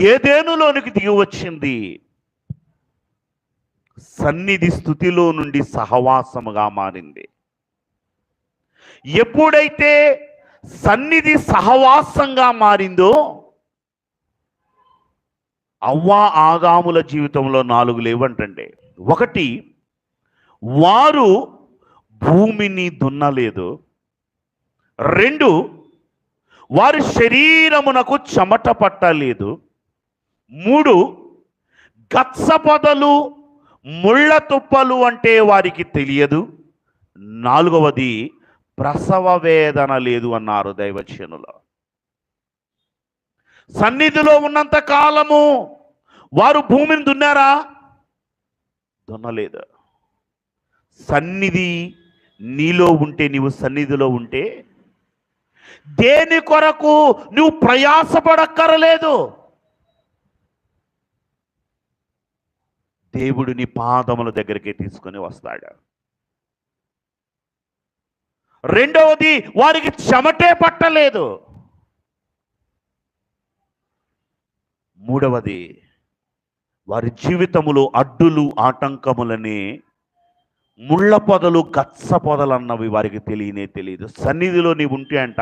[SPEAKER 2] ఏదేనులోనికి దిగి వచ్చింది. సన్నిధి స్థుతిలో నుండి సహవాసముగా మారింది. ఎప్పుడైతే సన్నిధి సహవాసంగా మారిందో, అవ్వ ఆదాముల జీవితంలో 4 లేవంటండి. 1, వారు భూమిని దున్నలేదు. 2, వారి శరీరమునకు చెమట పట్టలేదు. 3, గచ్చపొదలు ముళ్ళ తుప్పలు అంటే వారికి తెలియదు. 4వది, ప్రసవ వేదన లేదు అన్నారు దైవజనులు. సన్నిధిలో ఉన్నంత కాలము వారు భూమిని దున్నారా? దున్నలేదు. సన్నిధి నీలో ఉంటే, నీవు సన్నిధిలో ఉంటే దేని కొరకు నువ్వు ప్రయాసపడక్కరలేదు. దేవుడు నీ పాదముల దగ్గరికి తీసుకొని వస్తాడు. 2వది, వారికి చెమటే పట్టలేదు. 3వది, వారి జీవితములో అడ్డులు ఆటంకములని, ముళ్ళ పొదలు గచ్చ పొదలు అన్నవి వారికి తెలియదు. సన్నిధిలో నీవు ఉంటే అంట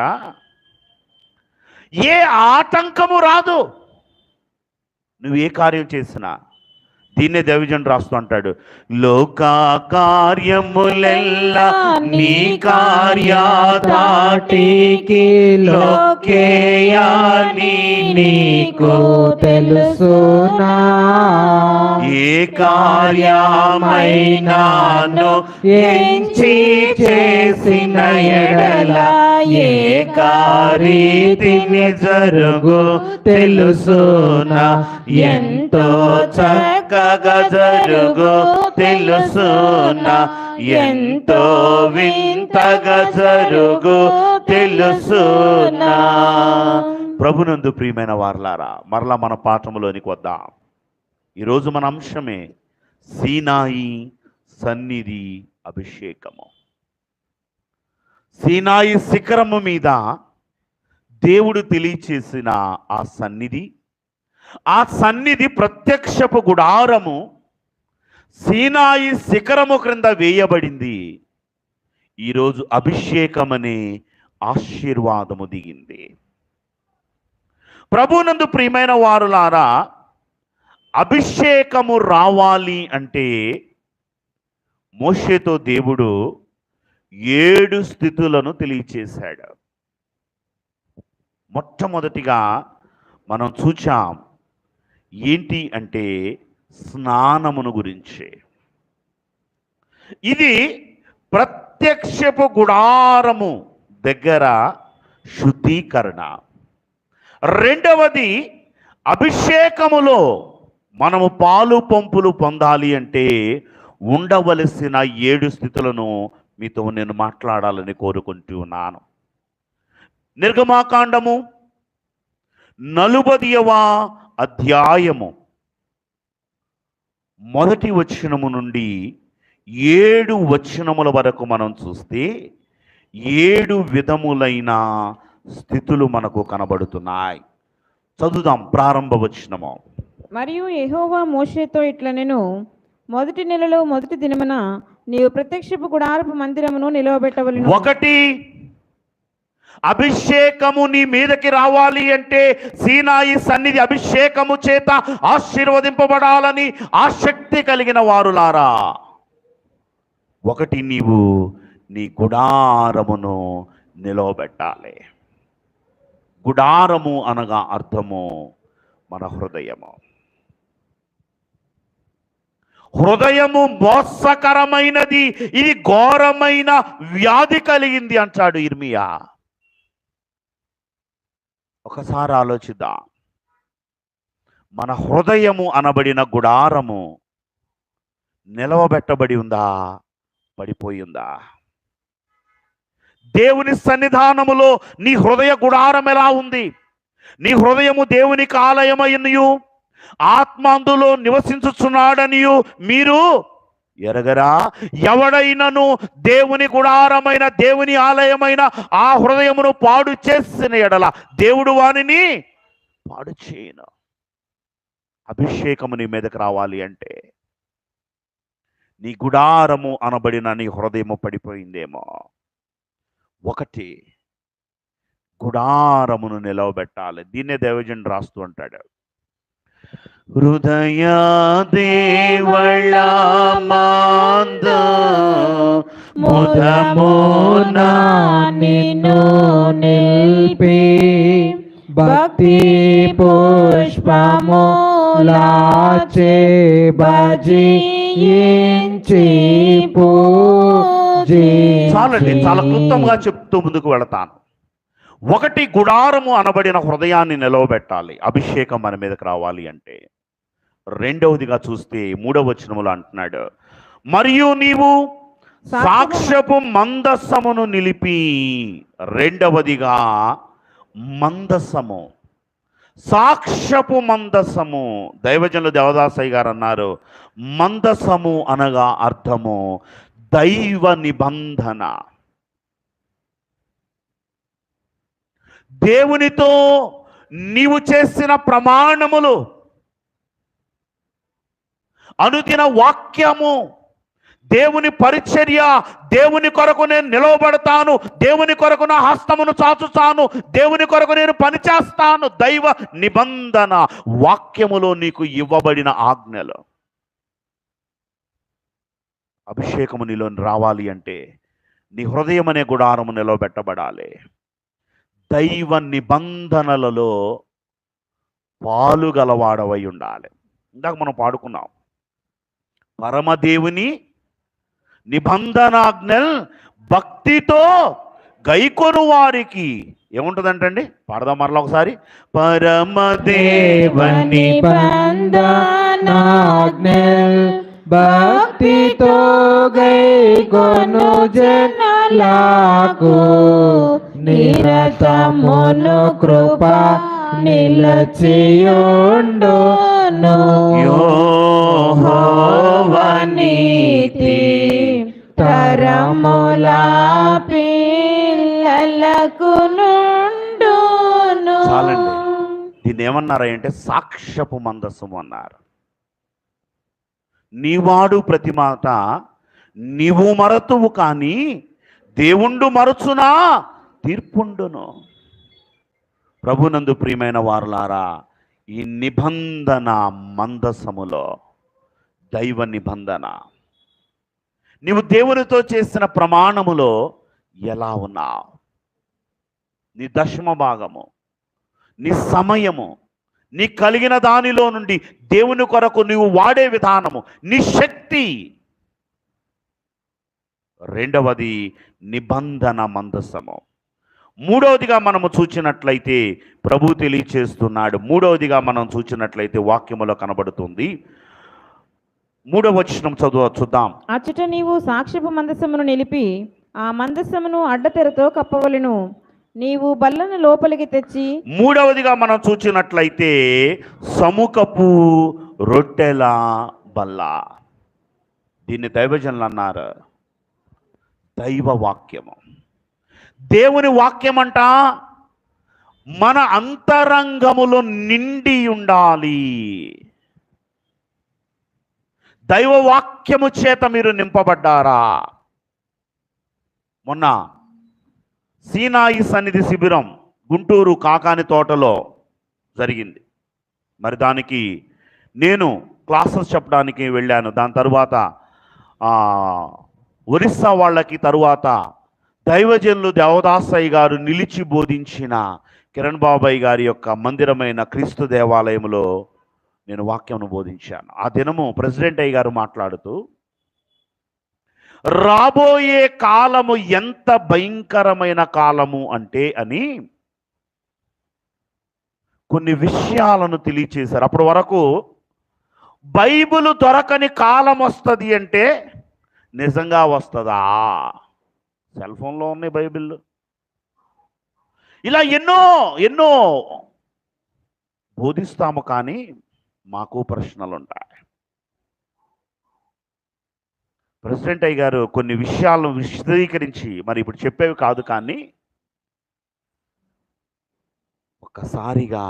[SPEAKER 2] ఏ ఆటంకము రాదు. నువ్వు ఏ కార్యం చేసినా. దీన్నే దైవజనుడు రాస్తూ అంటాడు, లోక కార్యములెల్లా నీ కార్యాతాటికి లోకేయాని నీకు
[SPEAKER 3] తెలుసునా,
[SPEAKER 2] ఏ కార్యమైనాను ఎంచి చేసిన ఎడల ఏ రీతిని జరుగు తెలుసునా, ఎంతో చక్కగా జరుగు తెలుసునా, ఎంతో వింతగా జరుగు తెలుసునా. ప్రభునందు ప్రియమైన వారలారా, మరలా మన పాఠములోనికి వద్దాం. ఈరోజు మన అంశమే సీనాయి సన్నిధి అభిషేకము. సీనాయి శిఖరము మీద దేవుడు తెలియచేసిన ఆ సన్నిధి ప్రత్యక్షపు గుడారము సీనాయి శిఖరము క్రింద వేయబడింది. ఈరోజు అభిషేకం అనే ఆశీర్వాదము దిగింది. ప్రభునందు ప్రియమైన వారులారా, అభిషేకము రావాలి అంటే మోషేతో దేవుడు 7 స్థితులను తెలియచేశాడు. మొట్టమొదటిగా మనం చూచాం ఏంటి అంటే స్నానమును గురించి. ఇది ప్రత్యక్షపు గుడారము దగ్గర శుద్ధీకరణ. రెండవది, అభిషేకములో మనము పాలు పంపులు పొందాలి అంటే ఉండవలసిన 7 స్థితులను మీతో నేను మాట్లాడాలని కోరుకుంటూ ఉన్నాను. నిర్గమాకాండము 40వ అధ్యాయము 1వ వచనము నుండి 7 వచనముల వరకు మనం చూస్తే 7 విధములైన స్థితులు మనకు కనబడుతున్నాయి. చదువుదాం ప్రారంభ వచనము.
[SPEAKER 5] మరియు యెహోవా మోషేతో ఇట్లనెను, మొదటి నెలలో మొదటి దినమున నీవు ప్రత్యక్షపు గుడారపు మందిరమును నిలవబెట్టవలెను.
[SPEAKER 2] 1, అభిషేకము నీ మీదకి రావాలి అంటే సీనాయి సన్నిధి అభిషేకము చేత ఆశీర్వదింపబడాలని ఆసక్తి కలిగిన వారులారా, 1 నీవు నీ గుడారమును నిలవబెట్టాలి. గుడారము అనగా అర్థము మన హృదయము. హృదయము మోసకరమైనది, ఇది ఘోరమైన వ్యాధి కలిగింది అంటాడు ఇర్మియా. ఒకసారి ఆలోచిద్దాం. మన హృదయము అనబడిన గుడారము నిలవబెట్టబడి ఉందా, పడిపోయి ఉందా? దేవుని సన్నిధానములో నీ హృదయ గుడారం ఎలా ఉంది? నీ హృదయము దేవునికి ఆలయమయ్యనియు ఆత్మ అందులో నివసించుచున్నాడనియు మీరు ఎరగరా? ఎవడైనను దేవుని గుడారమైన దేవుని ఆలయమైన ఆ హృదయమును పాడు చేసిన ఎడల దేవుడు వానిని పాడు చేయను. అభిషేకము నీ మీదకి రావాలి అంటే నీ గుడారము అనబడిన నీ హృదయము పడిపోయిందేమో. 1, గుడారమును నిలవబెట్టాలి. దీన్నే దైవజనుడు రాస్తూ అంటాడు, హృదయ దేవళ మాంద
[SPEAKER 3] ముదమున నిన్ను నిల్పి భక్తి పుష్పములాచే భజించి
[SPEAKER 2] చాలండి, చాలా క్లుప్తంగా చెప్తూ ముందుకు వెళతాను. 1, గుడారము అనబడిన హృదయాన్ని నిలవబెట్టాలి అభిషేకం మన మీదకి రావాలి అంటే. రెండవదిగా చూస్తే 3వ వచనములో అంటున్నాడు, మరియు నీవు సాక్ష్యపు మందసమును నిలిపి. రెండవదిగా మందసము, సాక్ష్యపు మందసము. దైవజనులు దేవదాసయ్య గారు అన్నారు, మందసము అనగా అర్థము దైవ నిబంధన. దేవునితో నీవు చేసిన ప్రమాణములు, అనుదిన వాక్యము, దేవుని పరిచర్య, దేవుని కొరకు నేను నిలవబడతాను, దేవుని కొరకు నా హస్తమును చాచుతాను, దేవుని కొరకు నేను పనిచేస్తాను. దైవ నిబంధన వాక్యములో నీకు ఇవ్వబడిన ఆజ్ఞలు. అభిషేకము నీలో రావాలి అంటే నీ హృదయం అనే గుడారము నిలవబెట్టబడాలి. దైవ నిబంధనలలో పాలుగలవాడవై ఉండాలి. ఇందాక మనం పాడుకున్నాం, పరమదేవుని నిబంధనాజ్ఞల్ భక్తితో గైకొను వారికి ఏముంటుందంటండి? పాడదాం మరలా ఒకసారి. పరమదేవుని
[SPEAKER 3] నిబంధనాజ్ఞల్ భక్తితో గైకొను జనులకు నిరతమును కృప నిలచియుండును.
[SPEAKER 2] యెహోవా నీతి
[SPEAKER 3] తరముల పిల్లల
[SPEAKER 5] బలకు నుండును.
[SPEAKER 2] చాలండి. దీన్ని ఏమన్నారా అంటే సాక్ష్యపు మందసము అన్నారు. నీవాడు ప్రతి మాట నీవు మరతువు కానీ దేవుండు మరచునా తీర్పుండును. ప్రభునందు ప్రియమైన వారులారా, ఈ నిబంధన మందసములో దైవ నిబంధన, నీవు దేవునితో చేసిన ప్రమాణములో ఎలా ఉన్నావు? నీ దశమ భాగము, నీ సమయము, నీ కలిగిన దానిలో నుండి దేవుని కొరకు నీవు వాడే విధానము, నీ శక్తి. రెండవది నిబంధన మందసము. మూడవదిగా మనము చూచినట్లయితే ప్రభు తెలియచేస్తున్నాడు. మూడవదిగా మనం చూచినట్లయితే వాక్యములో కనబడుతుంది. 3వ వచనం చూద్దాం.
[SPEAKER 5] అచ్చట నీవు సాక్ష్యపు మందసమును నిలిపి ఆ మందసమును అడ్డతెరతో కప్పవలెను. నీవు బల్లను లోపలికి తెచ్చి.
[SPEAKER 2] మూడవదిగా మనం చూచినట్లయితే సముఖపు రొట్టెల బల్ల. దీన్ని దైవజనులు అన్నారు దైవ వాక్యము. దేవుని వాక్యమంట మన అంతరంగములో నిండి ఉండాలి. దైవ వాక్యము చేత మీరు నింపబడ్డారా? మొన్న సీనాయి సన్నిధి శిబిరం గుంటూరు కాకాని తోటలో జరిగింది. మరి దానికి నేను క్లాసెస్ చెప్పడానికి వెళ్ళాను. దాని తరువాత ఒరిస్సా వాళ్ళకి తరువాత దైవజనులు దేవదాసయ్య గారు నిలిచి బోధించిన కిరణ్ బాబాయ్ గారి యొక్క మందిరమైన క్రీస్తు దేవాలయంలో నేను వాక్యం బోధించాను. ఆ దినము ప్రెసిడెంట్ అయ్య గారు మాట్లాడుతూ రాబోయే కాలము ఎంత భయంకరమైన కాలము అంటే అని కొన్ని విషయాలను తెలియచేశారు. అప్పటి వరకు బైబిల్ దొరకని కాలం వస్తుంది అంటే నిజంగా వస్తుందా? సెల్ ఫోన్లో ఉన్నాయి బైబిల్. ఇలా ఎన్నో ఎన్నో బోధిస్తాము, కానీ మాకు ప్రశ్నలు ఉంటాయి. ప్రెసిడెంట్ అయ్య గారు కొన్ని విషయాలను విశదీకరించి మరి ఇప్పుడు చెప్పేవి కాదు, కానీ ఒక్కసారిగా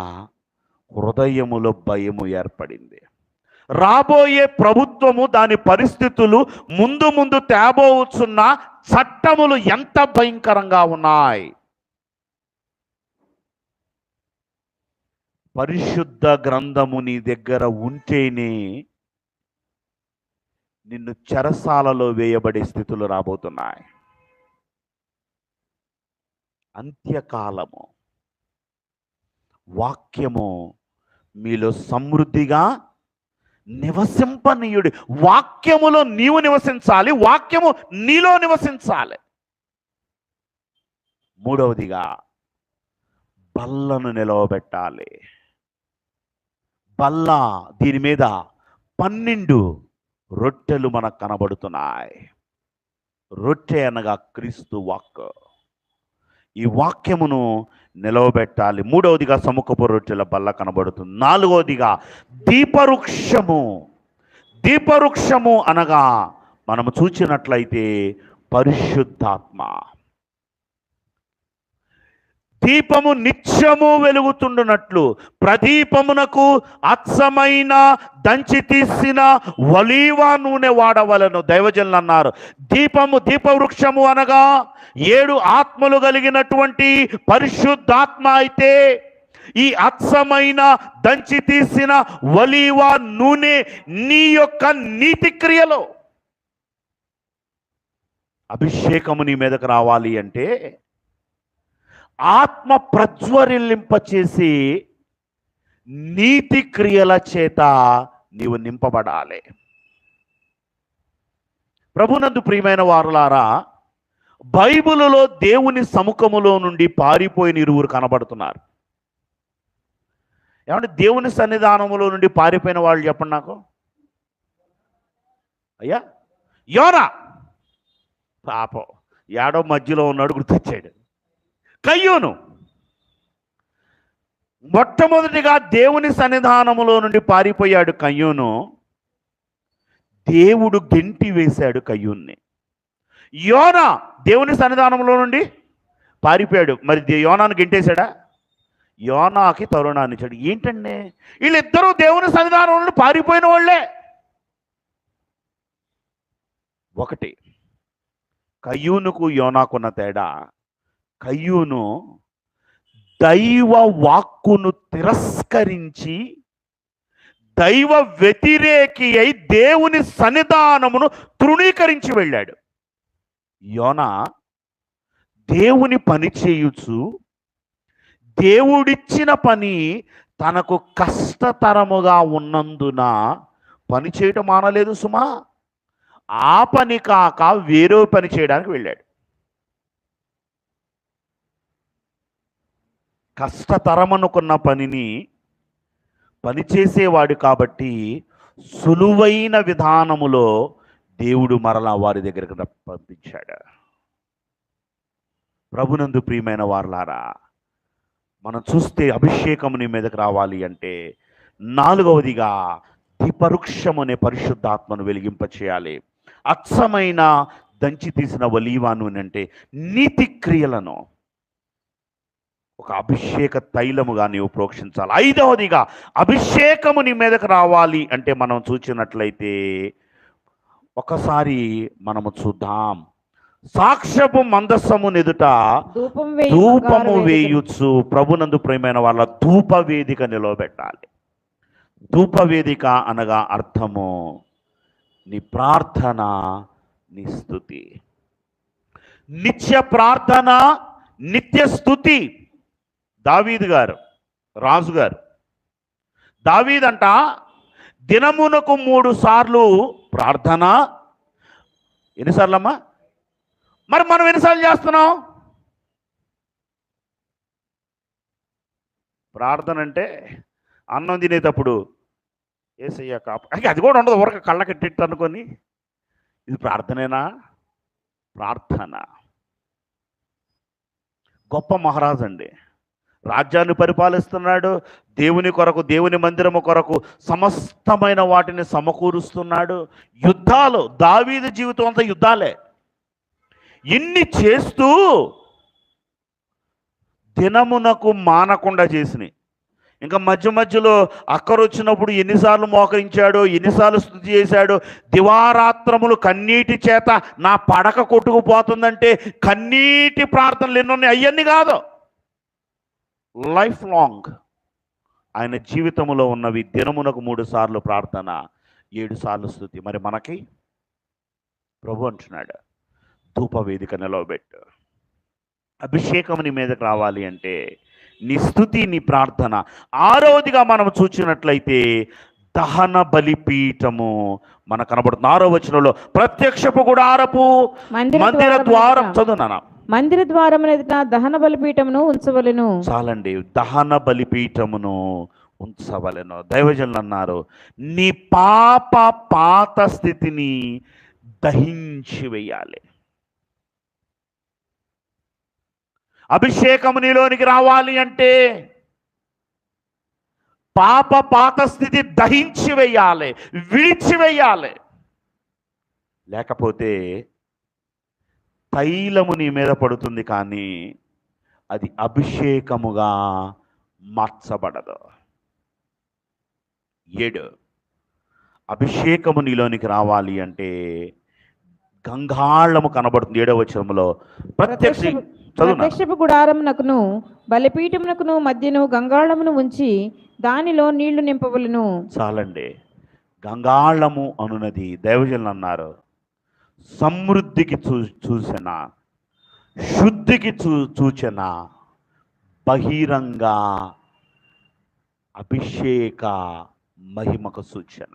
[SPEAKER 2] హృదయములో భయము ఏర్పడింది. రాబోయే ప్రభుత్వము, దాని పరిస్థితులు, ముందు ముందు తేబోచున్న చట్టములు ఎంత భయంకరంగా ఉన్నాయి. పరిశుద్ధ గ్రంథము నీ దగ్గర ఉంటేనే నిన్ను చెరసాలలో వేయబడే స్థితులు రాబోతున్నాయి. అంత్యకాలము వాక్యము మీలో సమృద్ధిగా నివసింపనీయుడి. వాక్యములో నీవు నివసించాలి, వాక్యము నీలో నివసించాలి. మూడవదిగా బల్లను నిలవబెట్టాలి. బల్ల, దీని మీద 12 రొట్టెలు మనకు కనబడుతున్నాయి. రొట్టె అనగా క్రీస్తు వాక్. ఈ వాక్యమును నిలవబెట్టాలి. మూడవదిగా సముఖపు రొట్టెల బల్ల కనబడుతుంది. నాలుగవదిగా దీపవృక్షము. దీపవృక్షము అనగా మనము చూచినట్లయితే పరిశుద్ధాత్మ. దీపము నిత్యము వెలుగుతుండునట్లు ప్రదీపమునకు అచ్చమైన దంచి తీసిన ఒలీవ నూనె వాడవలను దైవజనులు అన్నారు. దీపవృక్షము అనగా 7 ఆత్మలు కలిగినటువంటి పరిశుద్ధాత్మ అయితే, ఈ అచ్చమైన దంచి తీసిన ఒలీవ నూనె నీ యొక్క నీతి క్రియలో అభిషేకము నీ మీదకు రావాలి అంటే ఆత్మ ప్రజ్వరిల్లింపచేసి నీతి క్రియల చేత నీవు నింపబడాలి. ప్రభునందు ప్రియమైన వారులారా, బైబిలులో దేవుని సముఖములో నుండి పారిపోయిన 2 కనబడుతున్నారు. ఏమంటే దేవుని సన్నిధానములో నుండి పారిపోయిన వాళ్ళు చెప్పండి నాకు. అయ్యా, యోనా పాపం ఏడో మధ్యలో ఉన్నాడు, గుర్తొచ్చాడు. కయ్యూను మొట్టమొదటిగా దేవుని సన్నిధానములో నుండి పారిపోయాడు కయ్యూను. దేవుడు గెంటి వేశాడు కయ్యూన్ని. యోనా దేవుని సన్నిధానంలో నుండి పారిపోయాడు. మరి యోనాను గెంటేశాడా? యోనాకి తరుణాన్ని ఇచ్చాడు. ఏంటండి వీళ్ళిద్దరూ దేవుని సన్నిధానంలో పారిపోయిన వాళ్ళే. ఒకటి, కయ్యూనుకు యోనాకున్న తేడా, కయ్యూను దైవ వాక్కును తిరస్కరించి దైవ వ్యతిరేకి అయి దేవుని సన్నిధానమును తృణీకరించి వెళ్ళాడు. యోనా దేవుని పని చేయుచు దేవుడిచ్చిన పని తనకు కష్టతరముగా ఉన్నందున పని చేయటం మానలేదు సుమా. ఆ పని కాక వేరే పని చేయడానికి వెళ్ళాడు. కష్టతరమనుకున్న పనిని పనిచేసేవాడు కాబట్టి సులువైన విధానములో దేవుడు మరలా వారి దగ్గరకు పంపించాడు. ప్రభునందు ప్రియమైన వారలారా, మనం చూస్తే అభిషేకము నీ మీదకి రావాలి అంటే నాలుగవదిగా దీపవృక్షము అనే పరిశుద్ధాత్మను వెలిగింపచేయాలి. అచ్చమైన దంచి తీసిన ఒలీవ నూనె అంటే నీతి క్రియలను ఒక అభిషేక తైలముగా నీవు ప్రోక్షించాలి. ఐదవదిగా అభిషేకము నీ మీదకు రావాలి అంటే మనం చూచినట్లయితే ఒకసారి మనము చూద్దాం. సాక్ష్యపు మందస్సము ఎదుట ధూపము వేయుచు ప్రభునందు ప్రియమైన వాళ్ళ ధూపవేదిక నిలవబెట్టాలి. ధూపవేదిక అనగా అర్థము నీ ప్రార్థన, నీ స్తుతి. నిత్య ప్రార్థన, నిత్య స్తుతి. దావీదు గారు, రాజుగారు దావీదంట దినమునకు 3 సార్లు ప్రార్థన. ఎన్నిసార్లమ్మా? మరి మనం ఎన్నిసార్లు చేస్తున్నాం ప్రార్థన? అంటే అన్నం తినేటప్పుడు ఏసయ్య కాపు, అది కూడా ఉండదు, ఊరక కళ్ళకెట్టిట్టు అనుకొని ఇది ప్రార్థనేనా? ప్రార్థన. గొప్ప మహారాజు అండి, రాజ్యాన్ని పరిపాలిస్తున్నాడు. దేవుని కొరకు, దేవుని మందిరము కొరకు సమస్తమైన వాటిని సమకూరుస్తున్నాడు. యుద్ధాలు, దావీదు జీవితం అంతా యుద్ధాలే. ఇన్ని చేస్తూ దినమునకు మానకుండా చేసినాయి. ఇంకా మధ్య మధ్యలో అక్కరొచ్చినప్పుడు ఎన్నిసార్లు మోకరించాడో, ఎన్నిసార్లు స్తుతి చేశాడో. దివారాత్రములు కన్నీటి చేత నా పడక కొట్టుకుపోతుందంటే కన్నీటి ప్రార్థనలు ఎన్నున్నాయి, అవన్నీ కాదు. లైఫ్ లాంగ్ ఆయన జీవితంలో ఉన్నవి దినమునకు 3 సార్లు ప్రార్థన, 7 సార్లు స్తుతి. మరి మనకి ప్రభు అంటున్నాడు ధూపవేదిక నిలవబెట్టు. అభిషేకం నీ మీదకి రావాలి అంటే నీ స్తుతి, నీ ప్రార్థన. ఆరవదిగా మనం చూసినట్లయితే దహన బలిపీఠము మనకు కనబడుతుంది. 6వ వచనంలో ప్రత్యక్షపు గుడారపు మందిర ద్వారం, చదువునా,
[SPEAKER 5] మందిర ద్వారం ఎదుట దహన బలిపీఠమును ఉంచవలెను.
[SPEAKER 2] చాలండి, దహన బలిపీఠమును ఉంచవలెను. దైవజనులు అన్నారు నీ పాత స్థితిని దహించి వేయాలి. అభిషేకము నీలోనికి రావాలి అంటే పాత స్థితి దహించి వేయాలి, విడిచివేయాలి. లేకపోతే తైలము నీ మీద పడుతుంది కానీ అది అభిషేకముగా మార్చబడదు. 7, అభిషేకము నీలోనికి రావాలి అంటే గంగాళము కనబడుతుంది. 7వ వచనంలో
[SPEAKER 5] ప్రత్యక్షపు గుడారమునకును బలిపీఠమునకును మధ్యను గంగాళమును ఉంచి దానిలో నీళ్లు నింపవలను.
[SPEAKER 2] చాలండి, గంగాళము అనున్నది దైవజనులు అన్నారు సమృద్ధికి సూచన, శుద్ధికి సూచన, బహిరంగ అభిషేక మహిమకు సూచన.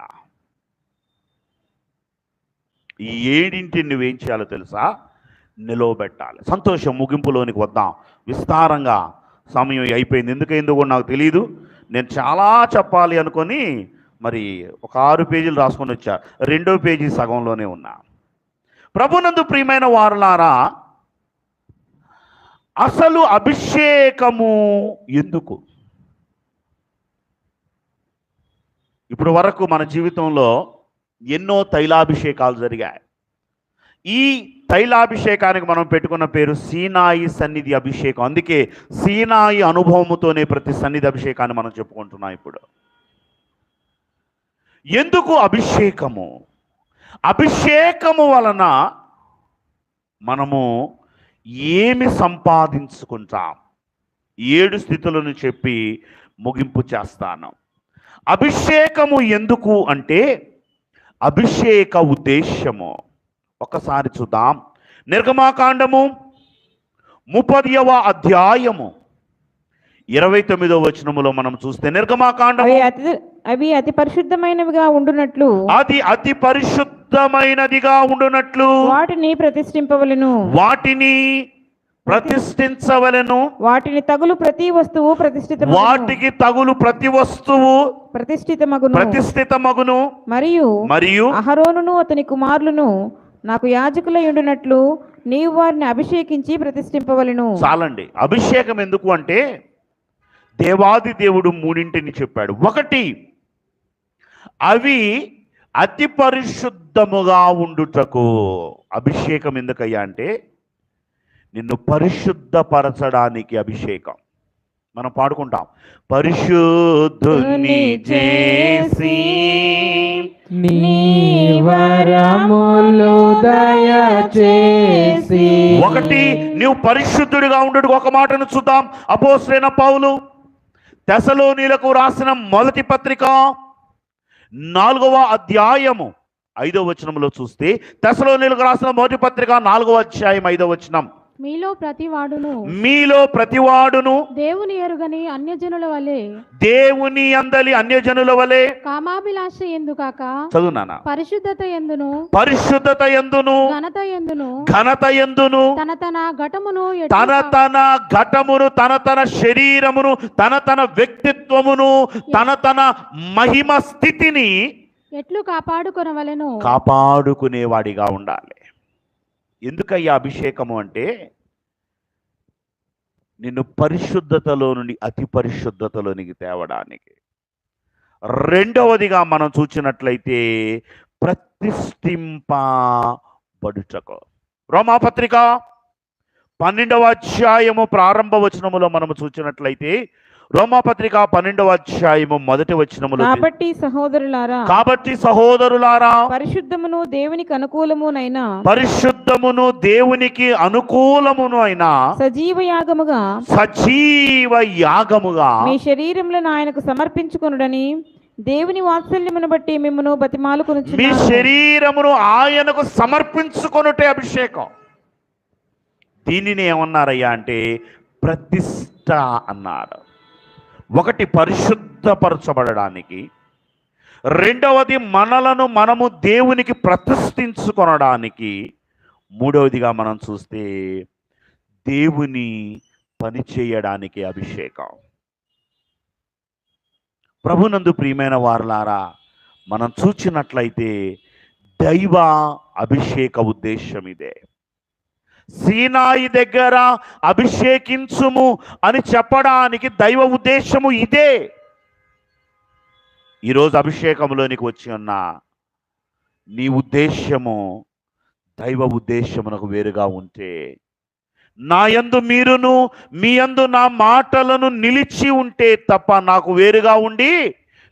[SPEAKER 2] ఈ 7 నువ్వేం చేయాలో తెలుసా? నిలవబెట్టాలి. సంతోషం, ముగింపులోనికి వద్దాం. విస్తారంగా సమయం అయిపోయింది, ఎందుకైందో కూడా నాకు తెలియదు. నేను చాలా చెప్పాలి అనుకొని మరి ఒక 6 పేజీలు రాసుకొని వచ్చా. 2వ పేజీ సగంలోనే ఉన్నా. ప్రభునందు ప్రియమైన వారులారా, అసలు అభిషేకము ఎందుకు? ఇప్పుడు వరకు మన జీవితంలో ఎన్నో తైలాభిషేకాలు జరిగాయి, ఈ తైలాభిషేకానికి మనం పెట్టుకున్న పేరు సీనాయి సన్నిధి అభిషేకం. అందుకే సీనాయి అనుభవముతోనే ప్రతి సన్నిధి అభిషేకాన్ని మనం చెప్పుకుంటున్నాం. ఇప్పుడు ఎందుకు అభిషేకము? అభిషేకము వలన మనము ఏమి సంపాదించుకుంటాం? 7 స్థితులను చెప్పి ముగింపు చేస్తాను. అభిషేకము ఎందుకు అంటే అభిషేక ఉద్దేశము ఒకసారి చూద్దాం. నిర్గమాకాండము 30వ అధ్యాయము 29వ వచనములో మనం చూస్తే, నిర్గమాకాండము
[SPEAKER 5] అవి అతి పరిశుద్ధమైనవిగా ఉండునట్లు
[SPEAKER 2] అది అతి పరిశుద్ధమైనదిగా ఉండునట్లు
[SPEAKER 5] వాటిని ప్రతిష్ఠింపవలెను.
[SPEAKER 2] వాటిని ప్రతిష్ఠించవలెను.
[SPEAKER 5] వాటిని తగులు ప్రతి వస్తువు
[SPEAKER 2] వాటికి తగులు ప్రతి వస్తువు ప్రతిష్ఠితమగును. మరియు
[SPEAKER 5] అహరోనును అతని కుమారులను నాకు యాజకులై ఉండునట్లు నీవు వారిని అభిషేకించి ప్రతిష్ఠింపవలెను.
[SPEAKER 2] చాలండి. అభిషేకం ఎందుకు అంటే దేవాది దేవుడు 3 చెప్పాడు. ఒకటి, అవి అతి పరిశుద్ధముగా ఉండుటకు. అభిషేకం ఎందుకయ్యా అంటే నిన్ను పరిశుద్ధపరచడానికి అభిషేకం. మనం పాడుకుంటాం, పరిశుద్ధుని చేసి
[SPEAKER 3] నీ వరములు దయచేసి.
[SPEAKER 2] ఒకటి, నీవు పరిశుద్ధుడిగా ఉండు. ఒక మాటను చూద్దాం. అపోస్తలుడైన పౌలు తెసలోనీలకు రాసిన మొదటి పత్రిక 4వ అధ్యాయము 5వ వచనంలో చూస్తే, తెసలోనీలకు రాసిన మొదటి పత్రిక 4వ అధ్యాయం 5వ వచనం,
[SPEAKER 4] మీలో
[SPEAKER 2] ప్రతివాడును
[SPEAKER 4] దేవుని ఎరుగని అన్యజనుల వలె
[SPEAKER 2] దేవుని అందలి అన్యజనుల వలె
[SPEAKER 4] కామాభిలాష ఎందుకాక
[SPEAKER 2] చదువునానా
[SPEAKER 4] పరిశుద్ధత ఎందును
[SPEAKER 2] ఘనత ఎందును
[SPEAKER 4] తన ఘటమును
[SPEAKER 2] తన శరీరమును తన వ్యక్తిత్వమును తన మహిమ స్థితిని
[SPEAKER 4] ఎట్లు
[SPEAKER 2] కాపాడుకునేవాడిగా ఉండాలి. ఎందుకయ్యా అభిషేకము అంటే నిన్ను పరిశుద్ధతలో నుండి అతి పరిశుద్ధతలోనికి తేవడానికి. రెండవదిగా మనం చూసినట్లయితే ప్రతిష్ఠింపబడుటకు. రోమాపత్రిక 12వ అధ్యాయము ప్రారంభ వచనములో మనము చూసినట్లయితే, రోమాపత్రిక 12వ అధ్యాయము మొదటి వచనములో,
[SPEAKER 5] కాబట్టి సహోదరులారా పరిశుద్ధమును దేవునికి అనుకూలమును అయినా సజీవ యాగముగా మీ శరీరములను ఆయనకు సమర్పించుకొనుడని దేవుని వాత్సల్యమును బట్టి మిమ్మును బతిమాలుకొనుచున్నాను.
[SPEAKER 2] మీ శరీరమును ఆయనకు సమర్పించుకొనుటే అభిషేకం. దీనిని ఏమన్నారయ్యా అంటే ప్రతిష్ఠ అన్నారు. ఒకటి, పరిశుద్ధపరచబడడానికి. రెండవది, మనము దేవునికి ప్రతిష్ఠించుకొనడానికి. మూడవదిగా మనం చూస్తే దేవుని పని చేయడానికి అభిషేకం. ప్రభునందు ప్రియమైన వారలారా, మనం చూచినట్లయితే దైవ అభిషేక ఉద్దేశం ఇదే. సీనాయి దగ్గర అభిషేకించుము అని చెప్పడానికి దైవ ఉద్దేశము ఇదే. ఈరోజు అభిషేకంలోనికి వచ్చి ఉన్న నీ ఉద్దేశము దైవ ఉద్దేశమునకు వేరుగా ఉంటే, నా యందు మీరును మీ యందు నా మాటలను నిలిచి ఉంటే తప్ప నాకు వేరుగా ఉండి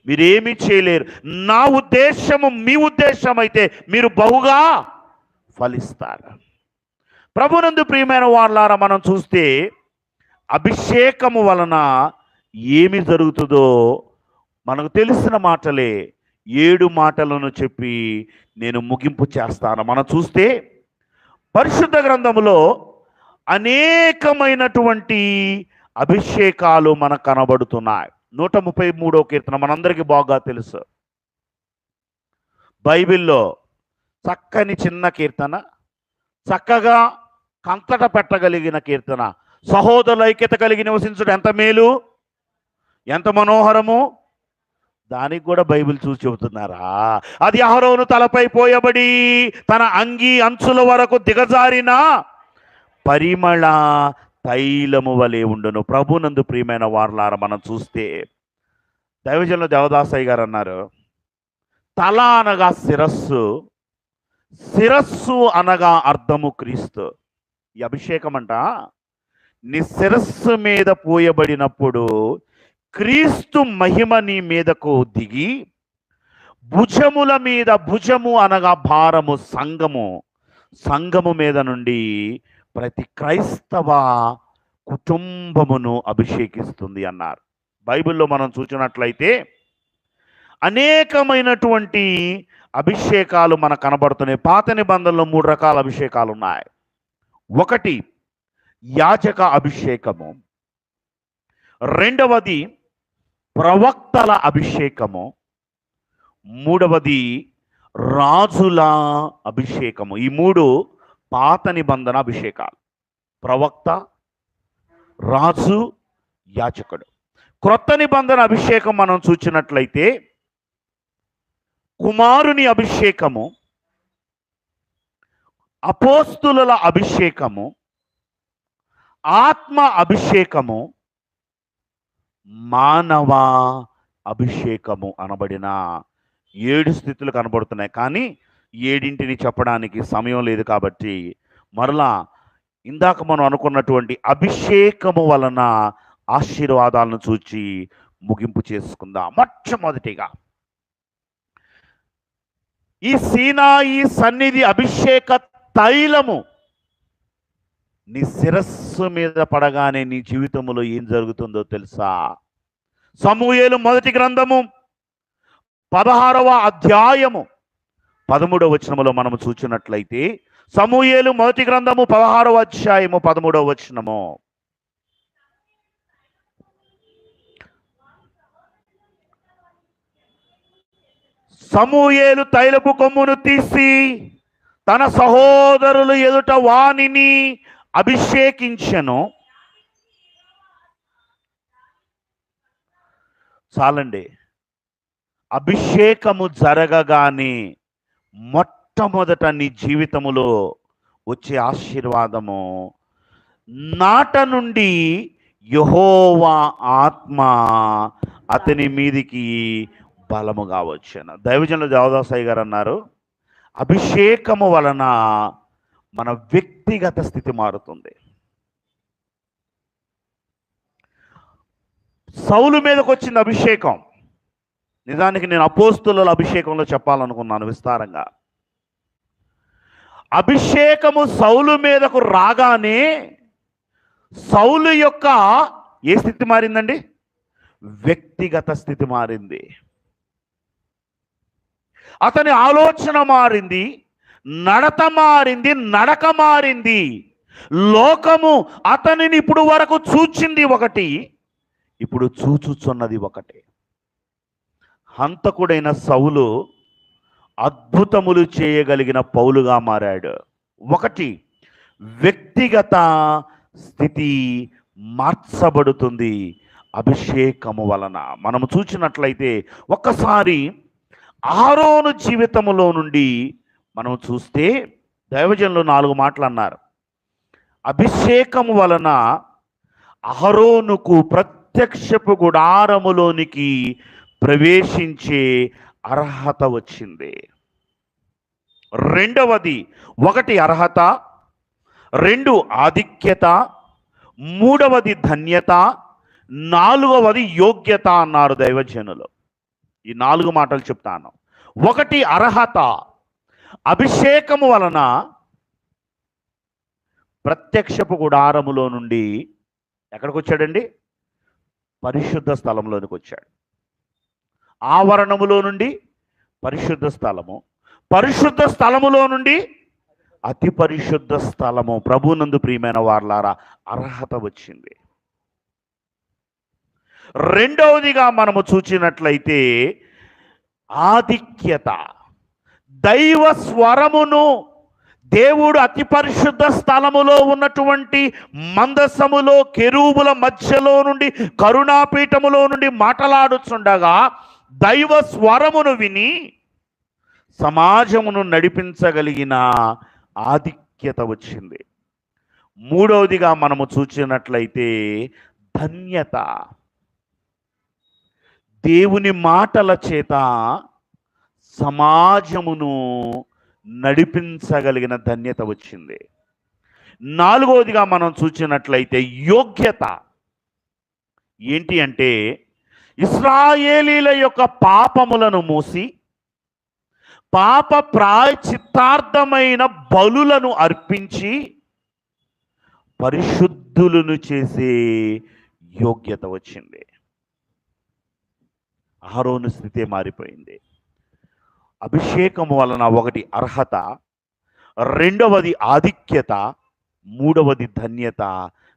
[SPEAKER 2] మీరేమీ చేయలేరు. నా ఉద్దేశము మీ ఉద్దేశం అయితే మీరు బహుగా ఫలిస్తారు. ప్రభునందు ప్రియమైన వారలారా, మనం చూస్తే అభిషేకము వలన ఏమి జరుగుతుందో మనకు తెలిసిన మాటలే 7 మాటలను చెప్పి నేను ముగింపు చేస్తాను. మనం చూస్తే పరిశుద్ధ గ్రంథములో అనేకమైనటువంటి అభిషేకాలు మనకు కనబడుతున్నాయి. 133వ కీర్తన మనందరికీ బాగా తెలుసు. బైబిల్లో చక్కని చిన్న కీర్తన, చక్కగా కంతట పెట్టగలిగిన కీర్తన. సహోదరుల ఐక్యత కలిగి నివసించడం ఎంత మేలు, ఎంత మనోహరము. దానికి కూడా బైబిల్ చూసి చెబుతున్నారా? అది అహరోను తలపై పోయబడి తన అంగీ అంచుల వరకు దిగజారిన పరిమళ తైలము వలె ఉండును. ప్రభునందు ప్రియమైన వారలారా, మనం చూస్తే దైవజనులు దేవదాసయ్య గారు అన్నారు, తల అనగా శిరస్సు, శిరస్సు అనగా అర్థము క్రీస్తు. ఈ అభిషేకం అంట నీ శిరస్సు మీద పోయబడినప్పుడు క్రీస్తు మహిమ నీ మీదకు దిగి భుజముల మీద, భుజము అనగా భారము, సంఘము మీద నుండి ప్రతి క్రైస్తవ కుటుంబమును అభిషేకిస్తుంది అన్నారు. బైబిల్లో మనం చూసినట్లయితే అనేకమైనటువంటి అభిషేకాలు మనకు కనబడుతున్నాయి. పాత నిబంధనలో 3 రకాల అభిషేకాలు ఉన్నాయి. ఒకటి యాజక అభిషేకము, రెండవది ప్రవక్తల అభిషేకము, మూడవది రాజుల అభిషేకము. ఈ 3 పాత నిబంధన అభిషేకాలు: ప్రవక్త, రాజు, యాజకుడు. క్రొత్త నిబంధన అభిషేకం మనం చూసినట్లయితే కుమారుని అభిషేకము, అపోస్తుల అభిషేకము, ఆత్మ అభిషేకము, మానవ అభిషేకము అనబడిన 7 స్థితులు కనబడుతున్నాయి. కానీ 7ని చెప్పడానికి సమయం లేదు కాబట్టి మరలా ఇందాక మనం అనుకున్నటువంటి అభిషేకము వలన ఆశీర్వాదాలను చూచి ముగింపు చేసుకుందాం. మొట్టమొదటిగా ఈ సీనాయి సన్నిధి అభిషేక తైలము నీ శిరస్సు మీద పడగానే నీ జీవితంలో ఏం జరుగుతుందో తెలుసా? సమూయేలు మొదటి గ్రంథము 16వ అధ్యాయము 13వ వచనములో మనము చూచినట్లయితే, సమూయేలు మొదటి గ్రంథము 16వ అధ్యాయము 13వ వచనము, సమూయేలు తైలపు కొమ్మును తీసి తన సహోదరులు ఎదుట వానిని అభిషేకించెను. చాలండి. అభిషేకము జరగగానే మొట్టమొదట నీ జీవితములో వచ్చే ఆశీర్వాదము, నాట నుండి యెహోవా ఆత్మ అతని మీదికి బలముగా వచ్చాను. దైవజనులు దేవదాసయ్య గారు అన్నారు, అభిషేకము వలన మన వ్యక్తిగత స్థితి మారుతుంది. సౌలు మీదకి వచ్చింది అభిషేకం. నిజానికి నేను అపోస్తుల అభిషేకంలో చెప్పాలనుకున్నాను విస్తారంగా. అభిషేకము సౌలు మీదకు రాగానే సౌలు యొక్క ఏ స్థితి మారిందండి? వ్యక్తిగత స్థితి మారింది. అతని ఆలోచన మారింది, నడత మారింది, నడక మారింది. లోకము అతనిని ఇప్పుడు వరకు చూచింది ఒకటి, ఇప్పుడు చూచుచున్నది ఒకటి. హంతకుడైన సౌలు అద్భుతములు చేయగలిగిన పౌలుగా మారాడు. ఒకటి, వ్యక్తిగత స్థితి మార్చబడుతుంది అభిషేకము వలన. మనము చూసినట్లయితే ఒక్కసారి ఆరోను జీవితములో నుండి మనం చూస్తే దైవజనులు 4 మాటలు అన్నారు. అభిషేకము వలన అహరోనుకు ప్రత్యక్షపు గుడారములోనికి ప్రవేశించే అర్హత వచ్చింది. రెండవది, 1 అర్హత, 2 ఆధిక్యత, 3వది ధన్యత, 4వది యోగ్యత అన్నారు దైవజనులు. ఈ 4 మాటలు చెప్తాను. 1 అర్హత. అభిషేకము వలన ప్రత్యక్షపు గుడారములో నుండి ఎక్కడికి వచ్చాడండి? పరిశుద్ధ స్థలంలోనికి వచ్చాడు. ఆవరణములో నుండి పరిశుద్ధ స్థలము, పరిశుద్ధ స్థలములో నుండి అతి పరిశుద్ధ స్థలము. ప్రభునందు ప్రియమైన వారలారా, అర్హత వచ్చింది. రెండవదిగా మనము చూచినట్లయితే ఆధిక్యత. దైవ స్వరమును దేవుడు అతి పరిశుద్ధ స్థలములో ఉన్నటువంటి మందసములో కెరూబుల మధ్యలో నుండి కరుణాపీఠములో నుండి మాట్లాడుచుండగా దైవ స్వరమును విని సమాజమును నడిపించగలిగిన ఆధిక్యత వచ్చింది. మూడవదిగా మనము చూసినట్లయితే ధన్యత. దేవుని మాటల చేత సమాజమును నడిపించగలిగిన ధన్యత వచ్చింది. నాలుగవదిగా మనం చూసినట్లయితే యోగ్యత. ఏంటి అంటే ఇశ్రాయేలీల యొక్క పాపములను మోసి పాప ప్రాయశ్చిత్తార్థమైన బలులను అర్పించి పరిశుద్ధులను చేసే యోగ్యత వచ్చింది. అహరోను స్థితి మారిపోయింది. అభిషేకము వలన ఒకటి అర్హత, రెండవది ఆధిక్యత, మూడవది ధన్యత,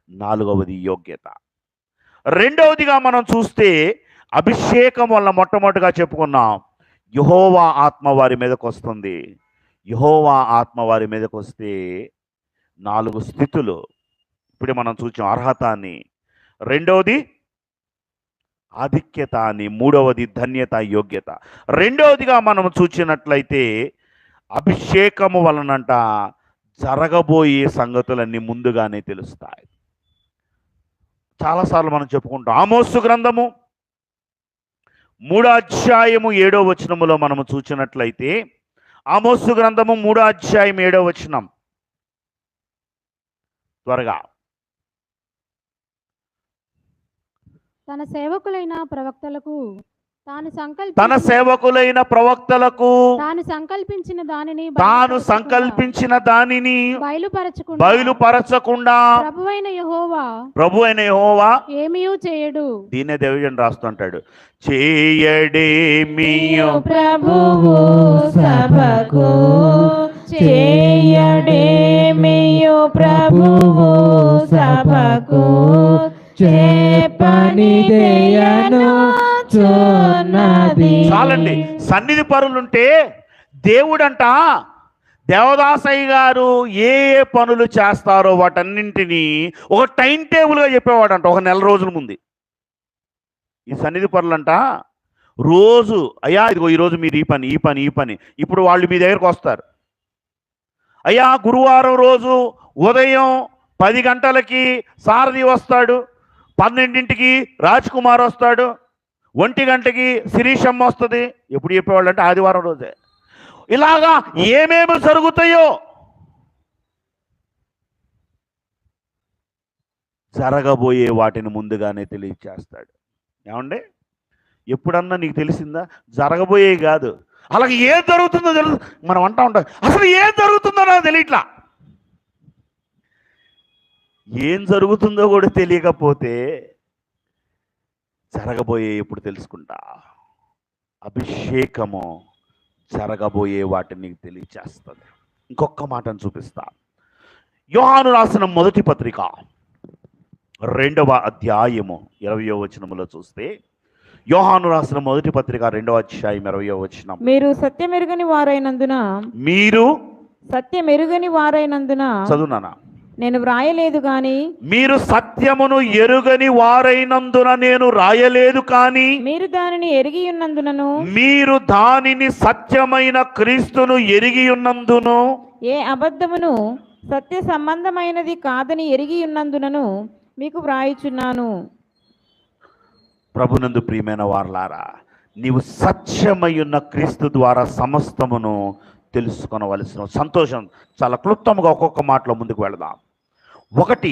[SPEAKER 2] నాలుగవది యోగ్యత. రెండవదిగా మనం చూస్తే అభిషేకం వలన మొట్టమొదటిగా చెప్పుకున్నాం, యెహోవా ఆత్మ వారి మీదకి వస్తుంది. యెహోవా ఆత్మ వారి మీదకి వస్తే 4 స్థితులు ఇప్పుడే మనం చూసాం. అర్హత అని, రెండవది ఆధిక్యత అని, మూడవది ధన్యత, యోగ్యత. రెండవదిగా మనం చూసినట్లయితే అభిషేకము వలనంట జరగబోయే సంగతులన్నీ ముందుగానే తెలుస్తాయి. చాలాసార్లు మనం చెప్పుకుంటాం. ఆమోసు గ్రంథము 3వ అధ్యాయము 7వ వచనములో మనము చూసినట్లయితే, ఆమోసు గ్రంథము 3వ అధ్యాయం 7వ వచనం త్వరగా.
[SPEAKER 4] తన సేవకులైన ప్రవక్తలకు
[SPEAKER 2] తన సేవకులైన ప్రవక్తలకు
[SPEAKER 4] తాను సంకల్పించిన దానిని
[SPEAKER 2] బయలుపరచకుండా ప్రభువైన యెహోవా
[SPEAKER 4] ఏమీయూ చేయడు.
[SPEAKER 2] దీన్నే దైవజనుడు రాస్తుంటాడు, చేయడేమియు
[SPEAKER 5] ప్రభువు సభకు, చేయడేమియు ప్రభువు సభకు, చేపనిదేయను చున్నది.
[SPEAKER 2] చాలండి. సన్నిధి పరులుంటే దేవుడంట దేవదాసయ్య గారు ఏ ఏ పనులు చేస్తారో వాటన్నింటినీ ఒక టైం టేబుల్గా చెప్పేవాడంట, ఒక నెల రోజుల ముందు. ఈ సన్నిధి పరులంట రోజు, అయ్యా ఇదిగో ఈరోజు మీరు ఈ పని ఈ పని ఈ పని. ఇప్పుడు వాళ్ళు మీ దగ్గరకు వస్తారు, అయ్యా గురువారం రోజు ఉదయం 10 గంటలకి సారథి వస్తాడు, 12ంటికి రాజ్ కుమార్ వస్తాడు, 1 గంటకి శిరీషమ్మ వస్తుంది. ఎప్పుడు చెప్పేవాళ్ళు అంటే ఆదివారం రోజే. ఇలాగా ఏమేమి జరుగుతాయో జరగబోయే వాటిని ముందుగానే తెలియచేస్తాడు. ఏమండి, ఎప్పుడన్నా నీకు తెలిసిందా? జరగబోయే కాదు, అలాగే ఏం జరుగుతుందో తెలుసు. మనం అంటా ఉంటాం, అసలు ఏం జరుగుతుందో నాకు తెలియట్లా. ఏం జరుగుతుందో కూడా తెలియకపోతే జరగబోయే ఎప్పుడు తెలుసుకుంటా? అభిషేకము జరగబోయే వాటిని నీకు తెలియచేస్తుంది. ఇంకొక మాటను చూపిస్తా. యోహాను రాసిన మొదటి పత్రిక 2వ అధ్యాయము 20వ వచనములో చూస్తే, యోహాను రాసిన మొదటి పత్రిక 2వ అధ్యాయం 20వ వచనం,
[SPEAKER 5] మీరు సత్యమెరుగని వారైనందున
[SPEAKER 2] చదువునానా?
[SPEAKER 5] నేను వ్రాయలేదు గాని,
[SPEAKER 2] మీరు సత్యమును ఎరుగని వారైనందున నేను రాయలేదు కానీ,
[SPEAKER 5] మీరు దానిని ఎరిగి ఉన్నందునను,
[SPEAKER 2] మీరు దానిని సత్యమైన క్రీస్తును ఎరిగి ఉన్నందును,
[SPEAKER 5] ఏ అబద్ధమును సత్య సంబంధమైనది కాదని ఎరిగి ఉన్నందునను మీకు వ్రాయుచున్నాను.
[SPEAKER 2] ప్రభునందు ప్రియమైన వారలారా, నీవు సత్యమై ఉన్న క్రీస్తు ద్వారా సమస్తమును తెలుసుకొనవలసిన సంతోషం. చాలా క్లుప్తంగా ఒక్కొక్క మాటలో ముందుకు వెళదాం. 1,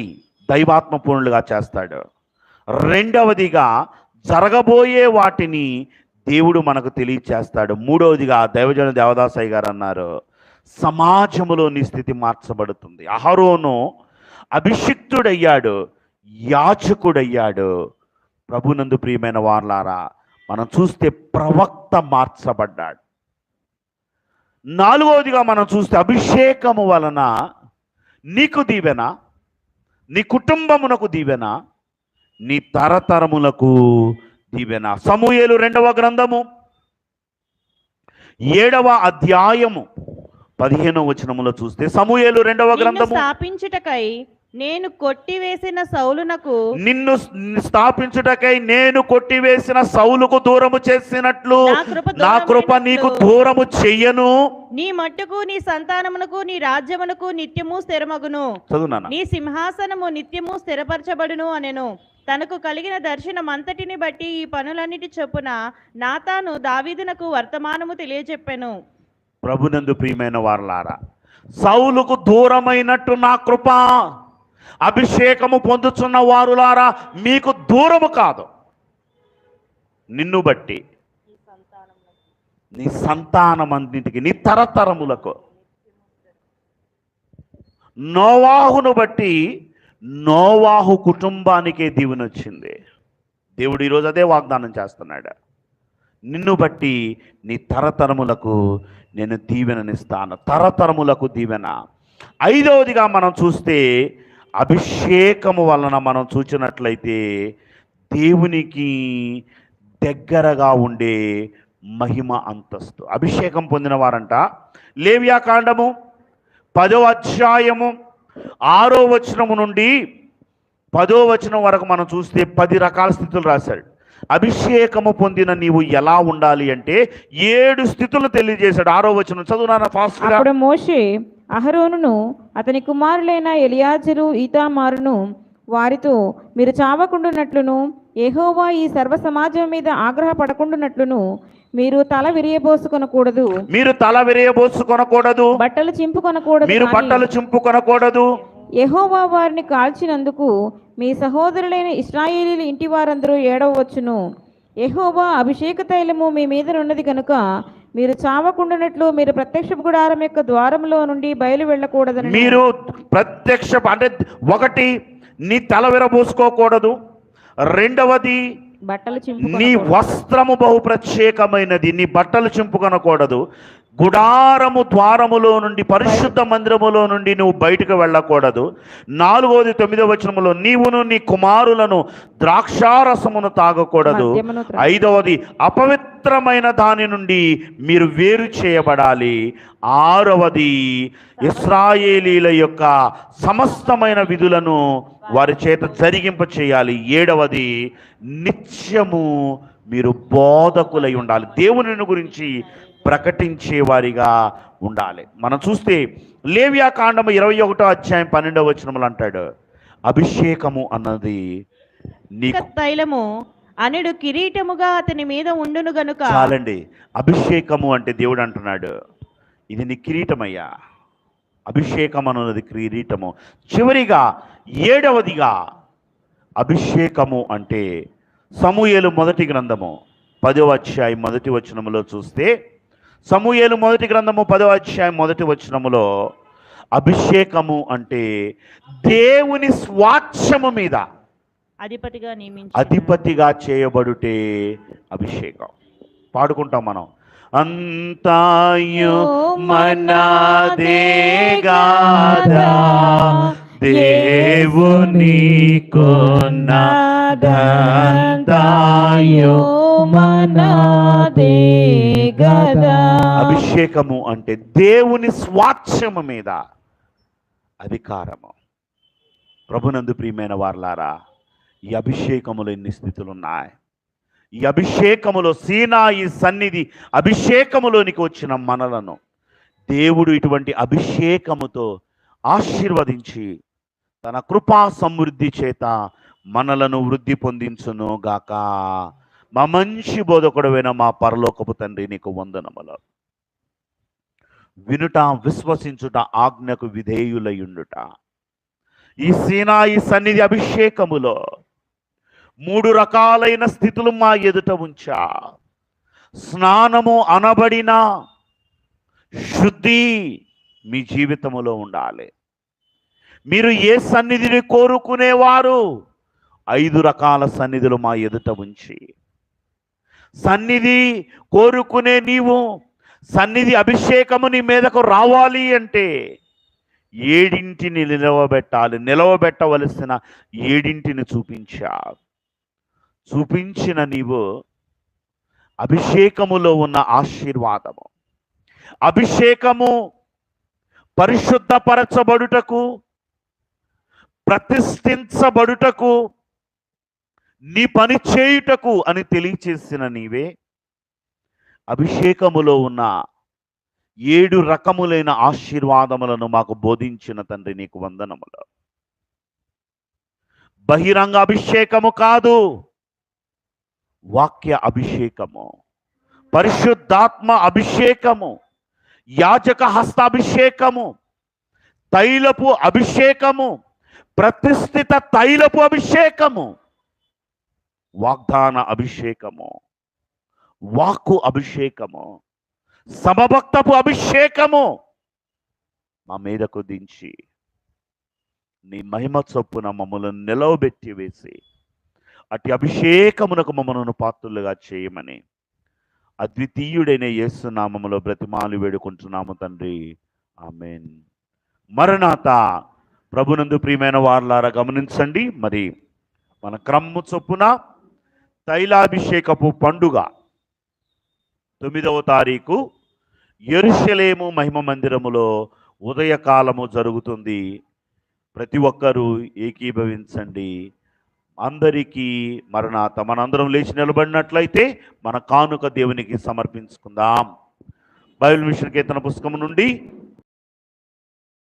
[SPEAKER 2] దైవాత్మ పూర్ణులుగా చేస్తాడు. రెండవదిగా జరగబోయే వాటిని దేవుడు మనకు తెలియచేస్తాడు. మూడవదిగా దైవజన దేవదాసయ్య గారు అన్నారు, సమాజములో నీ స్థితి మార్చబడుతుంది. అహరోను అభిషిక్తుడయ్యాడు, యాజకుడయ్యాడు. ప్రభునందు ప్రియమైన వారలారా, మనం చూస్తే ప్రవక్త మార్చబడ్డాడు. నాలుగవదిగా మనం చూస్తే అభిషేకము వలన నీకు దీవెన, నీ కుటుంబమునకు దీవెన, నీ తరతరములకు దీవెన. సమూయేలు 2వ గ్రంథము 7వ అధ్యాయము 15వ వచనములో చూస్తే, సమూయేలు 2వ గ్రంథము,
[SPEAKER 6] స్థాపించుటకై నేను కొట్టివేసిన సౌలునకు,
[SPEAKER 2] నిన్ను స్థాపించుటకై నేను కొట్టివేసిన సౌలుకు దూరము చేసినట్లు నా కృప నీకు దూరము చెయ్యను.
[SPEAKER 6] నీ మట్టుకు నీ సంతానమునకు నీ రాజ్యమునకు నిత్యము స్థిరమగును.
[SPEAKER 2] చదువునానా?
[SPEAKER 6] నీ సింహాసనము నిత్యము స్థిరపరచబడును అనెను. తనకు కలిగిన దర్శనమంతటిని బట్టి ఈ పనులన్నిటి చొప్పున నాతాను దావీదునకు వర్తమానము తెలియజెప్పెను.
[SPEAKER 2] ప్రభునందు ప్రియమైన వారలారా, సౌలుకు దూరమైనట్టు నా కృప అభిషేకము పొందుతున్న వారులారా మీకు దూరము కాదు. నిన్ను బట్టి, నీ సంతానమన్నింటికి, నీ తరతరములకు. నోవాహును బట్టి నోవాహు కుటుంబానికే దీవెన వచ్చింది. దేవుడు ఈరోజు అదే వాగ్దానం చేస్తున్నాడు. నిన్ను బట్టి నీ తరతరములకు నేను దీవెననిస్తాను, తరతరములకు దీవెన. ఐదవదిగా మనం చూస్తే అభిషేకము వలన మనం చూచినట్లయితే దేవునికి దగ్గరగా ఉండే మహిమ అంతస్తు. అభిషేకం పొందిన వారంట లేవ్యాకాండము 10వ అధ్యాయము 6వ వచనము నుండి 10వ వచనం వరకు మనం చూస్తే 10 రకాల స్థితులు రాశాడు. అభిషేకము పొందిన నీవు ఎలా ఉండాలి అంటే 7 స్థితులు తెలియజేశాడు. 6వ వచనం చదువునా ఫాస్ట్గా.
[SPEAKER 5] అప్పుడు మోషే అహరోనును అతని కుమారులైన ఎలియాజరు ఈతామారును వారితో, మీరు చావకుండునట్లును యెహోవా ఈ సర్వ సమాజం మీద ఆగ్రహపడకుండునట్లును మీరు తల విరియబోసుకొనకూడదు,
[SPEAKER 2] మీరు తల విరియబోసుకొనకూడదు,
[SPEAKER 5] బట్టలు చింపుకొనకూడదు,
[SPEAKER 2] మీరు బట్టలు చింపుకొనకూడదు.
[SPEAKER 5] యెహోవా వారిని కాల్చినందుకు మీ సహోదరులైన ఇశ్రాయేలీల ఇంటి వారందరూ ఏడవచ్చును. యెహోవా అభిషేక తైలము మీ మీద ఉన్నది కనుక మీరు చావకుండానట్లు మీరు ప్రత్యక్ష గుడారం యొక్క ద్వారంలో నుండి బయలు వెళ్ళకూడదని.
[SPEAKER 2] మీరు ప్రత్యక్ష అంటే ఒకటి నీ తల విరబోసుకోకూడదు, రెండవది
[SPEAKER 5] బట్టలు
[SPEAKER 2] నీ
[SPEAKER 5] చింపుకొనకూడదు.
[SPEAKER 2] వస్త్రము బహు ప్రత్యేకమైనది, నీ బట్టలు చింపుకొనకూడదు. గుడారము ద్వారములో నుండి, పరిశుద్ధ మందిరములో నుండి నువ్వు బయటకు వెళ్ళకూడదు. 4వది 9వ వచనములో నీవును నీ కుమారులను ద్రాక్షారసమును తాగకూడదు.
[SPEAKER 5] మద్యమును
[SPEAKER 2] 5వది అపవిత్రమైన దాని నుండి మీరు వేరు చేయబడాలి. 6వది ఇశ్రాయేలీల యొక్క సమస్తమైన విధులను వారి చేత జరిగింప చేయాలి. 7వది నిత్యము మీరు బోధకులై ఉండాలి, దేవుని గురించి ప్రకటించే వారిగా ఉండాలి. మనం చూస్తే లేవ్యాకాండము 21వ అధ్యాయం 12వ వచనములు అంటాడు, అభిషేకము అన్నది నీకు
[SPEAKER 6] తైలము అనడు కిరీటముగా అతని మీద ఉండును గనుక.
[SPEAKER 2] చాలండి. అభిషేకము అంటే దేవుడు అంటున్నాడు, ఇది నీ కిరీటమయ్యా. అభిషేకం అన్నది కిరీటము. చివరిగా 7వదిగా అభిషేకము అంటే సమూయేలు మొదటి గ్రంథము 10వ అధ్యాయం 1వ వచనములో చూస్తే, సమూయేలు మొదటి గ్రంథము 10వ అధ్యాయం 1వ వచనములో అభిషేకము అంటే దేవుని స్వాచ్ఛము మీద
[SPEAKER 6] అధిపతిగా నియమించి
[SPEAKER 2] అధిపతిగా చేయబడుటే అభిషేకం. పాడుకుంటాం మనం, అంతాయు మనదే గాదా దేవుని కొన్నదంతాయు మనదే గదా. అభిషేకము అంటే దేవుని స్వాచ్ఛము మీద అధికారము. ప్రభునందు ప్రియమైన వారలారా, ఈ అభిషేకములో ఎన్ని స్థితులు ఉన్నాయి. ఈ అభిషేకములో సీనాయి సన్నిధి అభిషేకములోనికి వచ్చిన మనలను దేవుడు ఇటువంటి అభిషేకముతో ఆశీర్వదించి తన కృపా సమృద్ధి చేత మనలను వృద్ధి పొందించును గాక. మా మంచి బోధకుడైన మా పరలోకపు తండ్రి, నీకు వందనములు. వినుట, విశ్వసించుట, ఆజ్ఞకు విధేయులయుండుట. ఈ సీనాయి సన్నిధి అభిషేకములో 3 రకాలైన స్థితులు మా ఎదుట ఉంచా. స్నానము అనబడిన శుద్ధి మీ జీవితములో ఉండాలి. మీరు ఏ సన్నిధిని కోరుకునేవారు 5 రకాల సన్నిధులు మా ఎదుట ఉంచి, సన్నిధి కోరుకునే నీవు సన్నిధి అభిషేకము నీ మీదకు రావాలి అంటే 7 నిలవబెట్టాలి. నిలవబెట్టవలసిన 7 చూపించిన నీవు అభిషేకములో ఉన్న ఆశీర్వాదము, అభిషేకము పరిశుద్ధపరచబడుటకు, ప్రతిష్ఠించబడుటకు, నీ పని చేయుటకు అని తెలియచేసిన నీవే అభిషేకములో ఉన్న 7 రకములైన ఆశీర్వాదములను మాకు బోధించిన తండ్రి, నీకు వందనములు. బహిరంగ అభిషేకము కాదు, వాక్య అభిషేకము, పరిశుద్ధాత్మ అభిషేకము, యాజక హస్తాభిషేకము, తైలపు అభిషేకము, ప్రతిష్ఠిత తైలపు అభిషేకము, వాగ్దాన అభిషేకము, వాక్కు అభిషేకము, సమభక్తపు అభిషేకము మా మీదకు దించి నీ మహిమ చొప్పున మమ్మల్ని నిలవబెట్టి వేసి అట్టి అభిషేకమునకు మమ్మల్ని పాత్రులుగా చేయమని అద్వితీయుడైన యేసు నామములో బ్రతిమాలు వేడుకుంటున్నాము తండ్రి, ఆమేన్. మరణాత. ప్రభునందు ప్రియమైన వారలారా గమనించండి, మరి మన క్రమము చొప్పున తైలాభిషేకపు పండుగ 9వ తారీఖు యెరూషలేము మహిమ మందిరములో ఉదయకాలము జరుగుతుంది. ప్రతి ఒక్కరూ ఏకీభవించండి. అందరికీ మరణాత. మనందరం లేచి నిలబడినట్లయితే మన కానుక దేవునికి సమర్పించుకుందాం. బైబిల్ మిషన్ కీర్తన పుస్తకం నుండి